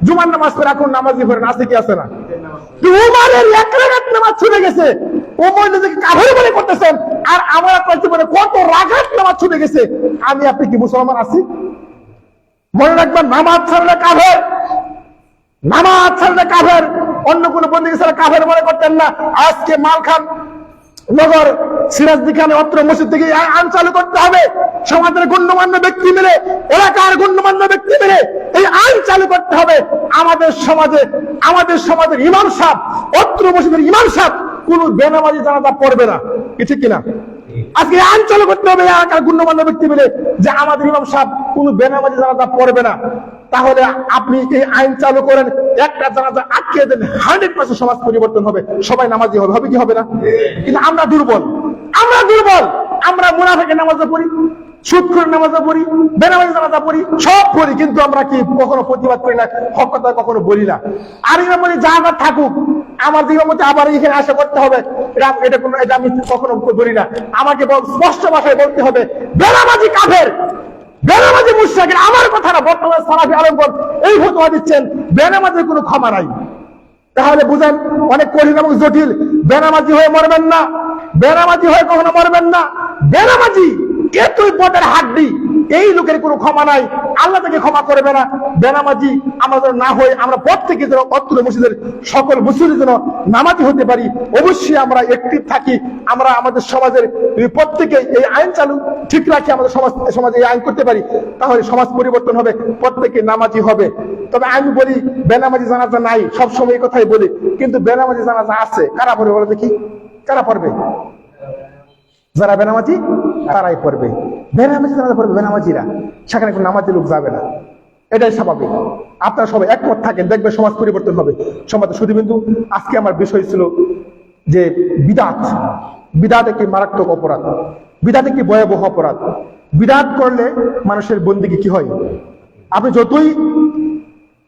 জুমার নামাজ পড়ে, আর কোন নামাজই পড়ে না, আছে কি আছে না? উমরের 1 রাকাত নামাজ ছুটে গেছে, উমর নিজেকে কাফের মনে করতেছেন। আর আমার আপনার জীবনে কত রাকাত নামাজ ছুটে গেছে, আমি আপনি কি মুসলমান আছি? মনে রাখবেন, নামাজ ছাড়লে কাফের, নামাজ ছাড়লে কাফের, অন্য কোন বন্দী ছাড়া কাফের মনে করতেন না। আজকে মালখান নগর সিরাজদি খানে অত্র মসজিদ থেকে আইন চালু করতে হবে। সমাজের গণ্যমান্য ব্যক্তি মিলে, এলাকার গণ্যমান্য ব্যক্তি মিলে এই আইন চালু করতে হবে। আমাদের সমাজের ইমাম সাহেব, অত্র মসজিদের ইমাম সাহেব কোন বেনামাজি জানাজা পড়বে না, কি ঠিক কিনা? আজকে আইন চালু করতে হবে এলাকার গণ্যমান্য ব্যক্তি মিলে যে আমাদের ইমাম সাহেব কোন বেনামাজি জানাজা পড়বে না। তাহলে আপনি এই আইন চালু করেন, একটা জানাজা আটকে দেন, 100% সমাজ পরিবর্তন হবে, সবাই নামাজি হবে, হবে কি হবে না? কিন্তু আমরা দুর্বল, আমরা মুনাফিকের নামাজও পড়ি, সুদখোরের নামাজও পড়ি, বেনামাজি জানাজা পড়ি, সব পড়ি, কিন্তু আমরা কি কখনো প্রতিবাদ করি না, হক কথা কখনো বলি না। আর ইমামতি যা থাকুক, আমার ইমামতি আবার এখানে আশা করতে হবে, এটা আমি কখনো বলি না। আমাকে স্পষ্ট ভাষায় বলতে হবে, বেনামাজি কাফের, বেনামাজি মুশরিক। আমার কথা না, বর্তমানে সালাফি আলেমগণ এই ফতোয়া দিচ্ছেন, বেনামাজির কোনো ক্ষমা নাই। তাহলে বুঝেন, অনেক কঠিন এবং জটিল। বেনামাজি হয়ে মরবেন না, বেনামাজি হয়ে কখনো মরবেন না। বেনামাজি এতই পদের হাড্ডি, এই লোকের কোনো ক্ষমা নাই, আল্লাহ তাকে ক্ষমা করবে না। বেনামাজি আমাদের না হয়ে আমরা প্রত্যেকে যেন অত্র মসজিদের সকল মুসল্লি যেন নামাজি হতে পারি। অবশ্যই আমরা অ্যাক্টিভ থাকি, আমরা আমাদের সমাজের প্রত্যেকে এই আইন চালু ঠিক রাখি, আমাদের সমাজে এই আইন করতে পারি, তাহলে সমাজ পরিবর্তন হবে, প্রত্যেকে নামাজি হবে। তবে আমি বলি, বেনামাজি জানাজা নাই, সবসময় এই কথাই বলি, কিন্তু বেনামাজি জানাজা আছে। কারা পড়বে বলে দেখি, কারা পড়বে? যারা বেনামাজি তারাই পড়বে, বেনামাজি জানাজা পড়বে বেনামাজিরা, সেখানে কোনো নামাজি লোক যাবে না। এটাই স্বাভাবিক। আপনারা সবাই একমত থাকেন, দেখবে সমাজ পরিবর্তন হবে। সমাজে শুধু কিন্তু আজকে আমার বিষয় ছিল যে বিদআত একটি মারাত্মক অপরাধ, বিদআত একটি ভয়াবহ অপরাধ। বিদআত করলে মানুষের বন্দেগী কি হয়? আপনি যতই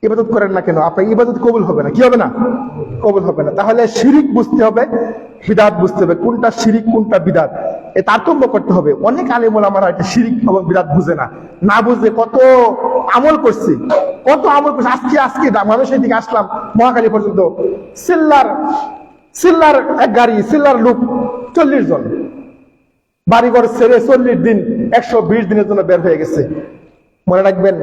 ইবাদত করেন না কেন, আপনার ইবাদত কবুল হবে না। কি হবে না? কবুল হবে না। তাহলে শিরিক বুঝতে হবে, বিদআত বুঝতে হবে, কোনটা শিরিক কোনটা বিদআত। এই তারতম্য করতে হবে। অনেক আলেম ওলামারা এটা শিরক এবং বিদআত বুঝে না, না বুঝে কত আমল করছে, আজকে মানুষের দিকে আসলাম মহাখালী পর্যন্ত, সিল্লার এক গাড়ি, সিল্লার লোক 40 জন বাড়িঘর ছেড়ে 40 দিন 120 দিনের জন্য বের হয়ে গেছে। মনে রাখবেন,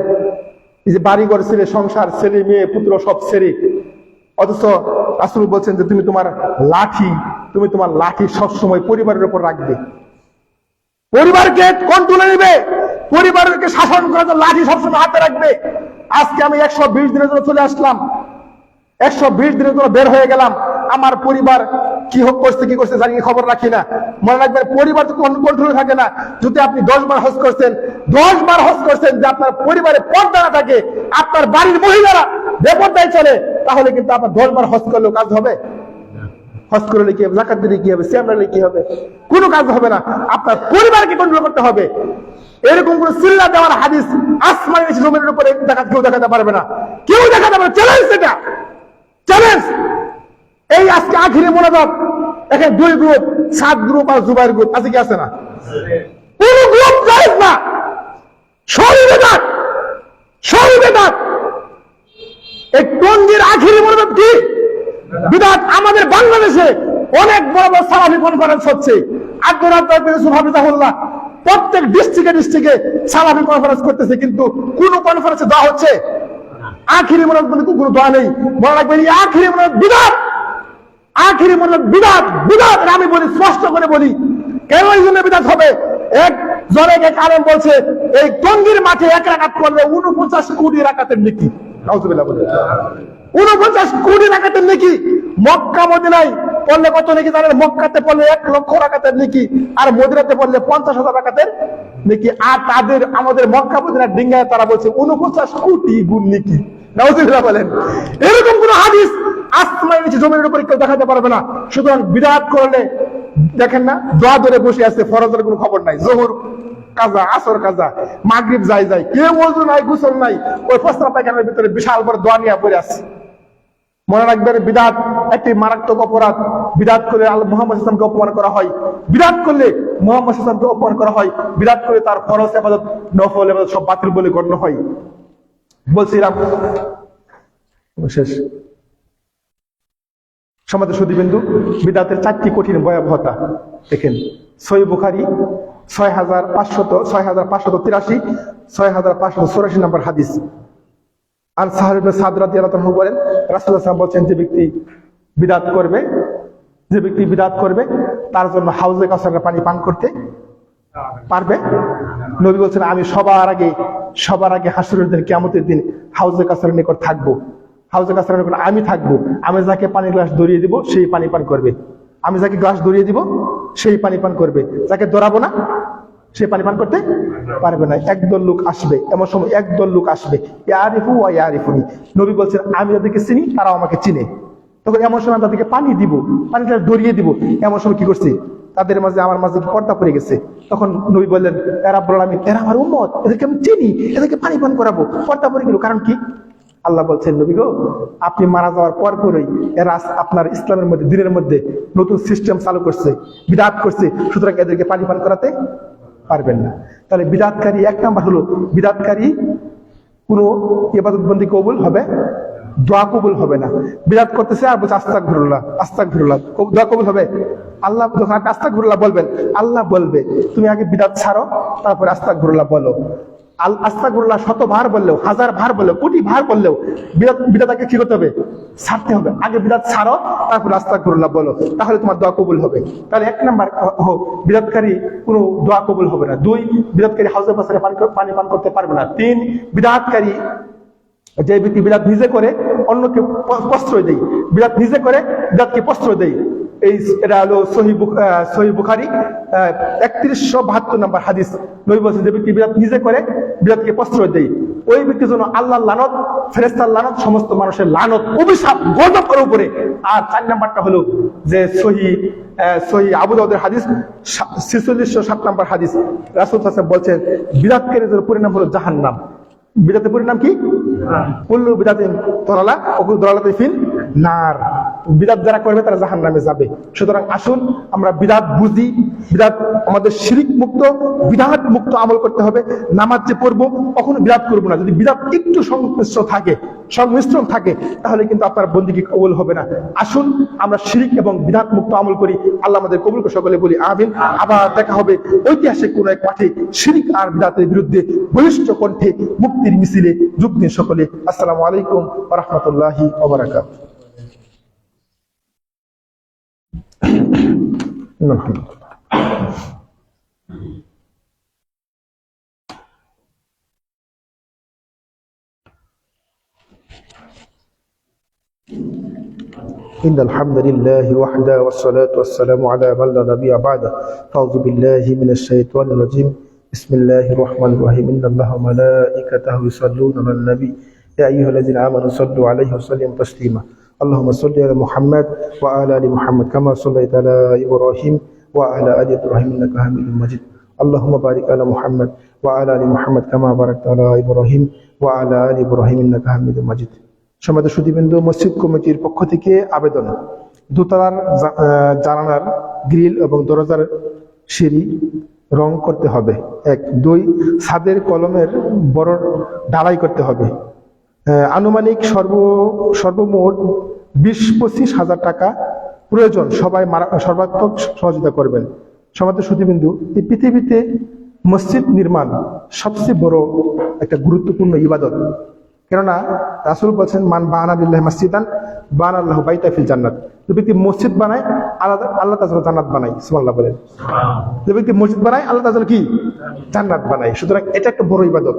এই যে বাড়িঘর ছেড়ে, সংসার, ছেলে মেয়ে পুত্র সব ছেড়ে, অথচ রাসূল বলছেন যে তুমি তোমার লাঠি সবসময় পরিবারের উপর রাখবে, পরিবারকে কন্ট্রোলে নেবে, পরিবারকে শাসন করার জন্য লাঠি সবসময় হাতে রাখবে। আজকে আমি 120 দিনের জন্য চলে আসলাম, 120 দিনের জন্য বের হয়ে গেলাম, আমার পরিবার কি করছে জানি খবর রাখি না। মনে রাখবেন, পরিবার তো কন্ট্রোলে থাকে না। যদি আপনি 10 বার হজ করছেন, যে আপনার পরিবারে পর্দা না থাকে, আপনার বাড়ির মহিলারা বেপর্দায় চলে, তাহলে কিন্তু আপনার 10 বার হজ করলেও কাজ হবে? হজ করলে কি হবে? যাকাত দিলে কি হবে? সিয়াম রাখলে কি হবে? কোনো কাজ হবে না। আপনার পরিবারকে কন্ট্রোল করতে হবে। এরকম কোন সিল্লা দেওয়ার হাদিস আসমানের নিচে জমিনের উপরে কেউ দেখাতে পারবে না, কেউ দেখাতে পারবে। চ্যালেঞ্জ, এটা চ্যালেঞ্জ। এই আজকে আখিরি মোনাজাত, এখানে 2 গ্রুপ, 7 গ্রুপ আর জুবাইর গ্রুপ আছে কি আছে না? কোন গ্রুপ জায়েজ না, শরীয়ত। এই টঙ্গীর আখিরি মোনাজাত কি বিদআত? আমাদের বাংলাদেশে অনেক বড় বড় সালাফি কনফারেন্স হচ্ছে, আব্দুর রাজ্জাক বিন ইউসুফ হাফিজাহুল্লাহ প্রত্যেক ডিস্ট্রিক্টে সালাফি কনফারেন্স করতেছে, কিন্তু কোন কনফারেন্সে দোয়া হচ্ছে? আখিরি মোনাজাত বলে কোনো দোয়া নেই। মনে রাখবেন, এই আখিরি মোনাজাত বিদআত, বিদআত। আমি বলি, স্পষ্ট করে বলি, কেন এই জন্য বিদআত হবে? এক আলেম বলছে, এই টঙ্গীর মাঠে 1 রাকাত পড়লে 49 কোটি রাকাতের নেকি। নাউজুবিল্লাহ বলে 49 কোটি রাকাতের নেকি। মক্কা মদিনায় পড়লে কত নেকি জানেন? মক্কাতে পড়লে 1 লক্ষ রাকাতের নেকি, আর মদিনাতে পড়লে 50,000 রাকাতের নেকি। আর আমাদের মক্কা মদিনার ডিঙ্গায় তারা বলছে 49 কোটি গুণ নেকি। নাউজুবিল্লাহ বলেন। এরকম কোন হাদিস আসমানের নিচে জমিনের উপরে কেউ দেখাতে পারবে না। সুতরাং বিদআত করলে দেখেন না, দোয়া ধরে বসে আছে, ফরজের কোনো খবর নাই, যোহর কাজা, আসর কাজা, মাগরিব যায়, কেউ ওযু নাই, গোসল নাই, ওই প্রস্রাব পায়খানার ভিতরে বিশাল বড় দোয়া নিয়ে পড়ে আছে। মনে রাখবেন, বিদআত একটি মারাত্মক অপরাধ। বিদআত করলে আল্লাহ মুহাম্মদ সাল্লাল্লাহু আলাইহি ওয়াসাল্লামকে অপমান করা হয়, বিদআত করলে মুহাম্মদ সাল্লাল্লাহু আলাইহি ওয়াসাল্লামকে অপমান করা হয়, বিদআত করে তার ফরজ ইবাদত, নফল ইবাদত সব বাতিল বলে গণ্য হয়। বলছিলাম শেষ সমাজের সুধীবৃন্দু, বিদআতের 4টি কঠিন ভয়াবহতা দেখেন। সহিহ বুখারী 6583, 6584 নম্বর হাদিস। আর সাহাল ইবনে সাদ রাদিয়াল্লাহু আনহু বলেন, রাসূলুল্লাহ সাল্লাল্লাহু আলাইহি ওয়াসাল্লাম বলেন, যে ব্যক্তি বিদআত করবে তার জন্য হাউজে কাউসারের পানি পান করতে পারবে। নবী বলছেন, আমি সবার আগে হাসরের দিন, কিয়ামতের দিন হাউজে কাউসারের নিকট থাকবো। হাউজে কাউসারের নিকট আমি থাকবো। আমি যাকে পানির গ্লাস ধরিয়ে দিব সেই পানি পান করবে, আমি যাকে গ্লাস ধরিয়ে দিব সেই পানি পান করবে, যাকে ধরাবো না সে পানি পান করতে পারবে না। একদল লোক আসবে, এমন সময় একদল লোক আসবে, ইয়ারিফু ওয়া ইয়ারিফুনি। নবী বলছেন, আমি যাদেরকে চিনি তারাও আমাকে চিনে। তখন এমন সময় তাদেরকে পানি দিব, পানিটা ধরিয়ে দিব। এমন সময় কি করছি? তাদের মাঝে আমার মাঝে পর্দা পড়ে গেছে। তখন নবী বললেন, ইয়া রাব্বুল আলামিন, এরা আমার উম্মত, এদেরকে আমি চিনি, এদেরকে পানি পান করাবো। পর্দা পড়ে গেল, কারণ কি? আল্লাহ বলছেন, নবী গো, আপনি মারা যাওয়ার পরই এরা আপনার ইসলামের মধ্যে, দিনের মধ্যে নতুন সিস্টেম চালু করছে, বিদআত করছে, সুতরাং এদেরকে পানি পান করাতে পারবেন না। তাহলে বিদআতকারী 1 নাম্বার হলো, বিদআতকারী কোনো ইবাদত বন্দি কবুল হবে, দোয়া কবুল হবে না। বিদআত করতেছে আর বলছে আস্তাগফিরুল্লাহ, দোয়া কবুল হবে? আল্লাহ যখন আপনি আস্তাগফিরুল্লাহ বলবেন, আল্লাহ বলবে তুমি আগে বিদআত ছাড়ো, তারপরে আস্তাগফিরুল্লাহ বলো। আস্তাগফিরুল্লাহ 100 বার বললেও, 1000 বার বললেও, কোটি বার বললেও বিদআতকে কি করতে হবে? ছাড়তে হবে। আগে বিদআত ছাড়ো, তারপর আস্তাগফিরুল্লাহ বলো, তাহলে তোমার দোয়া কবুল হবে। তাহলে 1 নাম্বার বিদআতকারী কোনো দোয়া কবুল হবে না। 2, বিদআতকারী হাউজে কাউসারে পানি পান করতে পারবে না। 3, বিদআতকারী, যে ব্যক্তি বিদআত নিজে করে অন্যকে প্রশ্রয় দেয়, বিদআত নিজে করে বিদআতকে প্রশ্রয় দেয়। এটা হলো সহিহ বুখারী 3172 নম্বর হাদিস। নবী বলেছেন, যে ব্যক্তি বিদআত নিজে করে বিদআতকে প্রশ্রয় দেয়, ওই ব্যক্তির জন্য আল্লাহর লানত, ফেরেশতার লানত, সমস্ত মানুষের লানত, অভিশাপ, গজব ওর উপরে। আর 4 নাম্বারটা হলো যে সহিহ আবু দাউদের হাদিস 4607 নম্বর হাদিস। রাসূল সাল্লাল্লাহু আলাইহি ওয়াসাল্লাম বলছেন, বিদআতকারীদের পরিণাম হলো জাহান্নাম। বিদআতের পরিণাম কি? কুল্লু বিদআতিন দালালা ওয়া কুল্লু দালালাতিন ফিন নার। বিদআত যারা করবে তারা জাহান্নামে যাবে। সুতরাং আসুন আমরা বিদআত বুঝি, বিদআত আমাদের শিরক মুক্ত, বিদআত মুক্ত আমল করতে হবে। নামাজ যে পড়বো কখনো বিদআত করবো না। যদি বিদআত একটু সংমিশ্রণ থাকে তাহলে কিন্তু আপনার বন্দেগী কবুল হবে না। আসুন আমরা শিরক এবং বিদআত মুক্ত আমল করি। আল্লাহ আমাদের কবুল করে, সকলে বলি আমিন। আবার দেখা হবে ঐতিহাসিক কোন এক মাঠে শিরক আর বিদআতের বিরুদ্ধে বলিষ্ঠ কণ্ঠে মুক্তির মিছিলে যোগ দিন সকলে। আসসালামু আলাইকুম ওয়া রাহমাতুল্লাহি ওয়া বারাকাতুহু। إن الحمد لله وحده والصلاة والسلام على من لا نبي بعده. أعوذ بالله من الشيطان الرجيم. بسم الله الرحمن الرحيم. إن الله وملائكته يصلون على النبي يا أيها الذين آمنوا صلوا عليه وسلموا تسليما. اللهم صل على محمد وعلى آل محمد كما صليت على إبراهيم وعلى آل إبراهيم إنك حميد مجيد. اللهم بارك على محمد وعلى آل محمد كما باركت على إبراهيم وعلى آل إبراهيم إنك حميد مجيد. সম্মানিত সুধীবৃন্দ, মসজিদ কমিটির পক্ষ থেকে আবেদন, দোতলার জানালার গ্রিল এবং দরজার সিঁড়ি রং করতে হবে। 1, 2 ছাদের কলমের বড় ঢালাই করতে হবে। আনুমানিক সর্বমোট 20-25 হাজার টাকা প্রয়োজন। সবাই সর্বাত্মক সহযোগিতা করবেন। সম্মানিত সুধীবৃন্দ, এই পৃথিবীতে মসজিদ নির্মাণ সবচেয়ে বড় একটা গুরুত্বপূর্ণ ইবাদত। কেননা রাসূল বলছেন, মান বানা বিল্লাহি মসজিদান বানা আল্লাহু বাইতা ফিল জান্নাত। যে ব্যক্তি মসজিদ বানায় আল্লাহ তাআলা জান্নাত বানায়। সুবহানাল্লাহ বলেন। যে ব্যক্তি মসজিদ বানায় আল্লাহ তাআলা কি জান্নাত বানায়। সুতরাং এটা একটা বড় ইবাদত।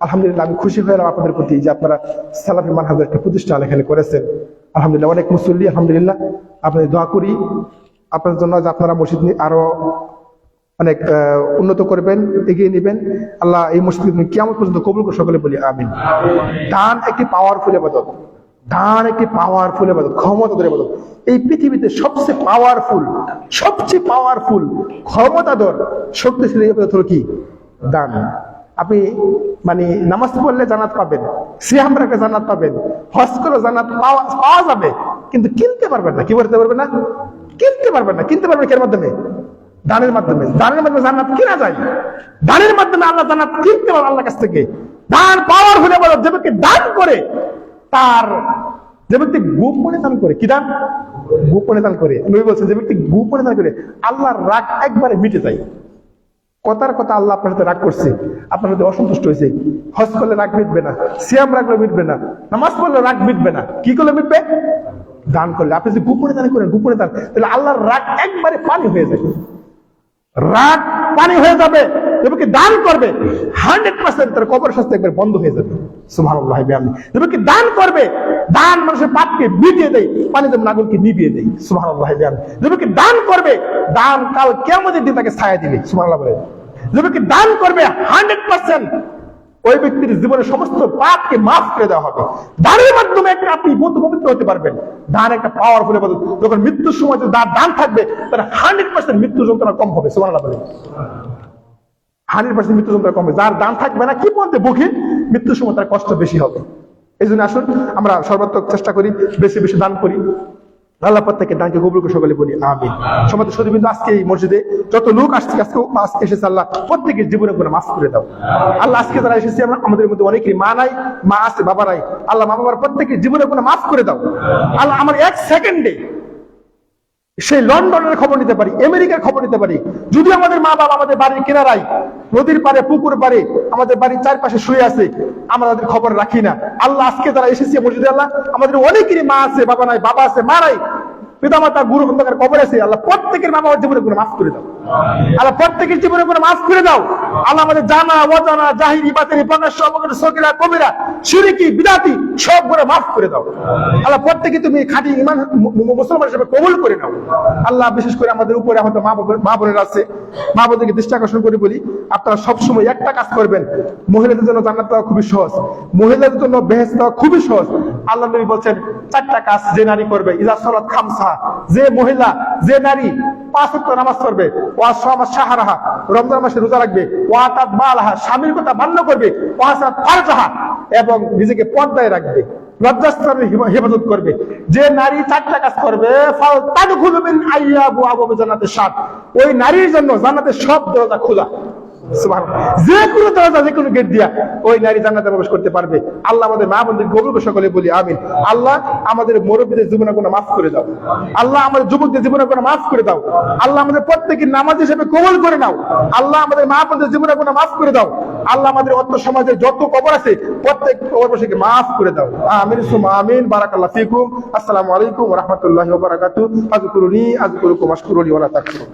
আলহামদুলিল্লাহ, আমি খুশি হলাম আপনাদের প্রতি যে আপনারা সালাফি মানহাজের একটা প্রতিষ্ঠান এখানে করেছেন। আলহামদুলিল্লাহ, অনেক মুসল্লি। আলহামদুলিল্লাহ, আপনাদের দোয়া করি আপনাদের জন্য যে আপনারা মসজিদ আরো অনেক উন্নত করবেন, এগিয়ে নেবেন। আল্লাহ এই মসজিদ কিয়ামত পর্যন্ত কবুল করে, সকলে বলি আমিন। দান একটি পাওয়ারফুল ইবাদত, দান একটি পাওয়ারফুল ইবাদত, ক্ষমতাধর ইবাদত। এই পৃথিবীতে সবচেয়ে পাওয়ারফুল ক্ষমতাধর শক্তিশালী ইবাদত হলো কি? দান। আপনি মানে নামাজ পড়লে জান্নাত পাবেন, সিয়াম রাখলে জান্নাত পাবেন, হজ করলে জান্নাত পাওয়া যাবে, কিন্তু কিনতে পারবেন না। কি করতে পারবেন না? কিনতে পারবেন না। কিনতে পারবেন এর মাধ্যমে? দানের মাধ্যমে। দানের মাধ্যমে জান্নাত কিনা যায়। দানের মাধ্যমে আল্লাহ জান্নাত কিনতে পারে আল্লাহর কাছ থেকে। দান পাওয়ারফুল ইবাদত। যে ব্যক্তি দান করে, যে ব্যক্তি গোপনে দান করে, কি দান? গোপনে দান করে। নবী বলছেন, যে ব্যক্তি গোপনে দান করে আল্লাহর রাগ একবারে মিটে যায়। কথার কথা আল্লাহ আপনার সাথে রাগ করছে, আপনার সাথে অসন্তুষ্ট হয়েছে। হজ করলে রাগ মিটবে না, সিয়াম রাখলে মিটবে না, নামাজ পড়লে রাগ মিটবে না। কি করলে মিটবে? দান করলে। আপনি যদি গোপনে দান করেন, গোপনে দান, তাহলে আল্লাহর রাগ একবারে পানি হয়ে যায়। রাগ পানি হয়ে যাবে। যেভাবে দান করবে 100% তার কবর শাস্তি একবার বন্ধ হয়ে যাবে। সুবহানাল্লাহ বিহামদি। যেভাবে দান করবে, দান মানুষের পাপকে মিটিয়ে দেয়, পানি যেমন আগুনকে নিভিয়ে দেয়। সুবহানাল্লাহ বিহামদি। যেভাবে দান করবে, দান কাল কিয়ামতের দিন তাকে ছায়া দিবে। সুবহানাল্লাহ বলে। যেভাবে দান করবে 100% ওই ব্যক্তির জীবনের সমস্ত পাপকে মাফ করে দেওয়া হবে। দানের মাধ্যমে একটা আপনি পবিত্র হতে পারবেন। দান একটা পাওয়ারফুল ইবাদত। যখন মৃত্যুর সময় যদি দান থাকবে, তাহলে 100% মৃত্যু যন্ত্রণা কম হবে। সুবহানাল্লাহ বলেন। 100% মৃত্যু যন্ত্রণা কম হবে। যার দান থাকবে না, কি বলতে বুকে মৃত্যুর সময় তার কষ্ট বেশি হবে। এই জন্য আসুন আমরা সর্বাত্মক চেষ্টা করি, বেশি বেশি দান করি। আল্লাহ প্রত্যেককে দানকে কবুল করে, সকলে বলি আমিন। সম্মানিত সুধীবৃন্দ, আজকে এই মসজিদে যত লোক আজকে এসেছে, আল্লাহ প্রত্যেকের জীবনে গুনাহ মাফ করে দাও। আল্লাহ আজকে যারা এসেছে, আমাদের মধ্যে অনেকেরই মা নাই, মা আছে, বাবা নাই। আল্লাহ মা বাবার প্রত্যেকের জীবনে গুনাহ মাফ করে দাও। আল্লাহ আমার 1 সেকেন্ডে সেই লন্ডনের খবর নিতে পারি, আমেরিকার খবর নিতে পারি। যদি আমাদের মা বাবা আমাদের বাড়ির কিনারায়, নদীর পারে, পুকুর পারে, আমাদের বাড়ির চারপাশে শুয়ে আছে, আমরা তাদের খবর রাখি না। আল্লাহ আজকে যারা এসেছে মসজিদে, আল্লাহ আমাদের অনেকেরই মা আছে, বাবা নাই, বাবা আছে, মা নাই, পিতামাতা, গুরু অন্ধকার কবর আছে। আল্লাহ প্রত্যেকের মা বাবার জীবনে গুনাহ মাফ করে দাও। আল্লাহ প্রত্যেকের জীবনে গুনাহ মাফ করে দাও। আল্লাহ আমাদের জানা অজানা, জাহিরি বাতিনি, প্রকাশ্য অবগত, সগীরা কবিরা, শিরকি বিদআতি সব গুনাহ মাফ করে দাও। আল্লাহ প্রত্যেকে তুমি খাঁটি ঈমান মুসলমান হিসেবে কবুল করে নাও। আল্লাহ বিশেষ করে আমাদের উপরে আমাদের মা বোনেরা আছে, মা বোনদেরকে দৃষ্টি আকর্ষণ করে বলি, আপনারা সবসময় একটা কাজ করবেন। মহিলাদের জন্য জান্নাত পাওয়া খুবই সহজ, মহিলাদের জন্য বেহেশত পাওয়া খুবই সহজ। আল্লাহ নবী বলছেন, 4টা কাজ যে নারী করবে, ইযা সালাত খামসা, যে মহিলা, যে নারী 5 ওয়াক্ত নামাজ পড়বে, ওয়া সামা শাহরাহা, রমজান মাসে রোজা রাখবে, ওয়া তাত মালাহা, স্বামীর কথা মান্য করবে, ওয়া সাত ফারজাহা, এবং নিজেকে পর্দায় রাখবে, লজ্জাস্থানের হেফাজত করবে। যে নারী 4টা কাজ করবে, ফাতাদখুলু মিন আইয়াবু আবওয়াবি জান্নাতিশ সাত, ওই নারীর জন্য জান্নাতের সব দরজা খোলা। সুবহানাল্লাহ, যে কোনো দরজা, যে কোনো গেট দিয়া ওই নারী জান্নাতে প্রবেশ করতে পারবে। আল্লাহ আমাদের মা বোনদের কবুল করে, সকলে বলি আমিন। আল্লাহ আমাদের মুরব্বীদের জীবনের গুনাহ মাফ করে দাও। আল্লাহ আমাদের যুবকদের জীবনের গুনাহ মাফ করে দাও। আল্লাহ আমাদের প্রত্যেকের নামাজ হিসেবে কবুল করে নাও। আল্লাহ আমাদের মা বোনদের জীবনের গুনাহ মাফ করে দাও। আল্লাহ আমাদের অত্র সমাজের যত কবর আছে প্রত্যেক কবরবাসীকে মাফ করে দাও। আমিন সুম্মা আমিন। বারাকাল্লাহু ফিকুম। আসসালামু আলাইকুম ওয়া রাহমাতুল্লাহি ওয়া বারাকাতুহু। আযকুরুনি আযকুরুকুম ওয়াশকুরুলি ওয়া লা তাকফুরুন।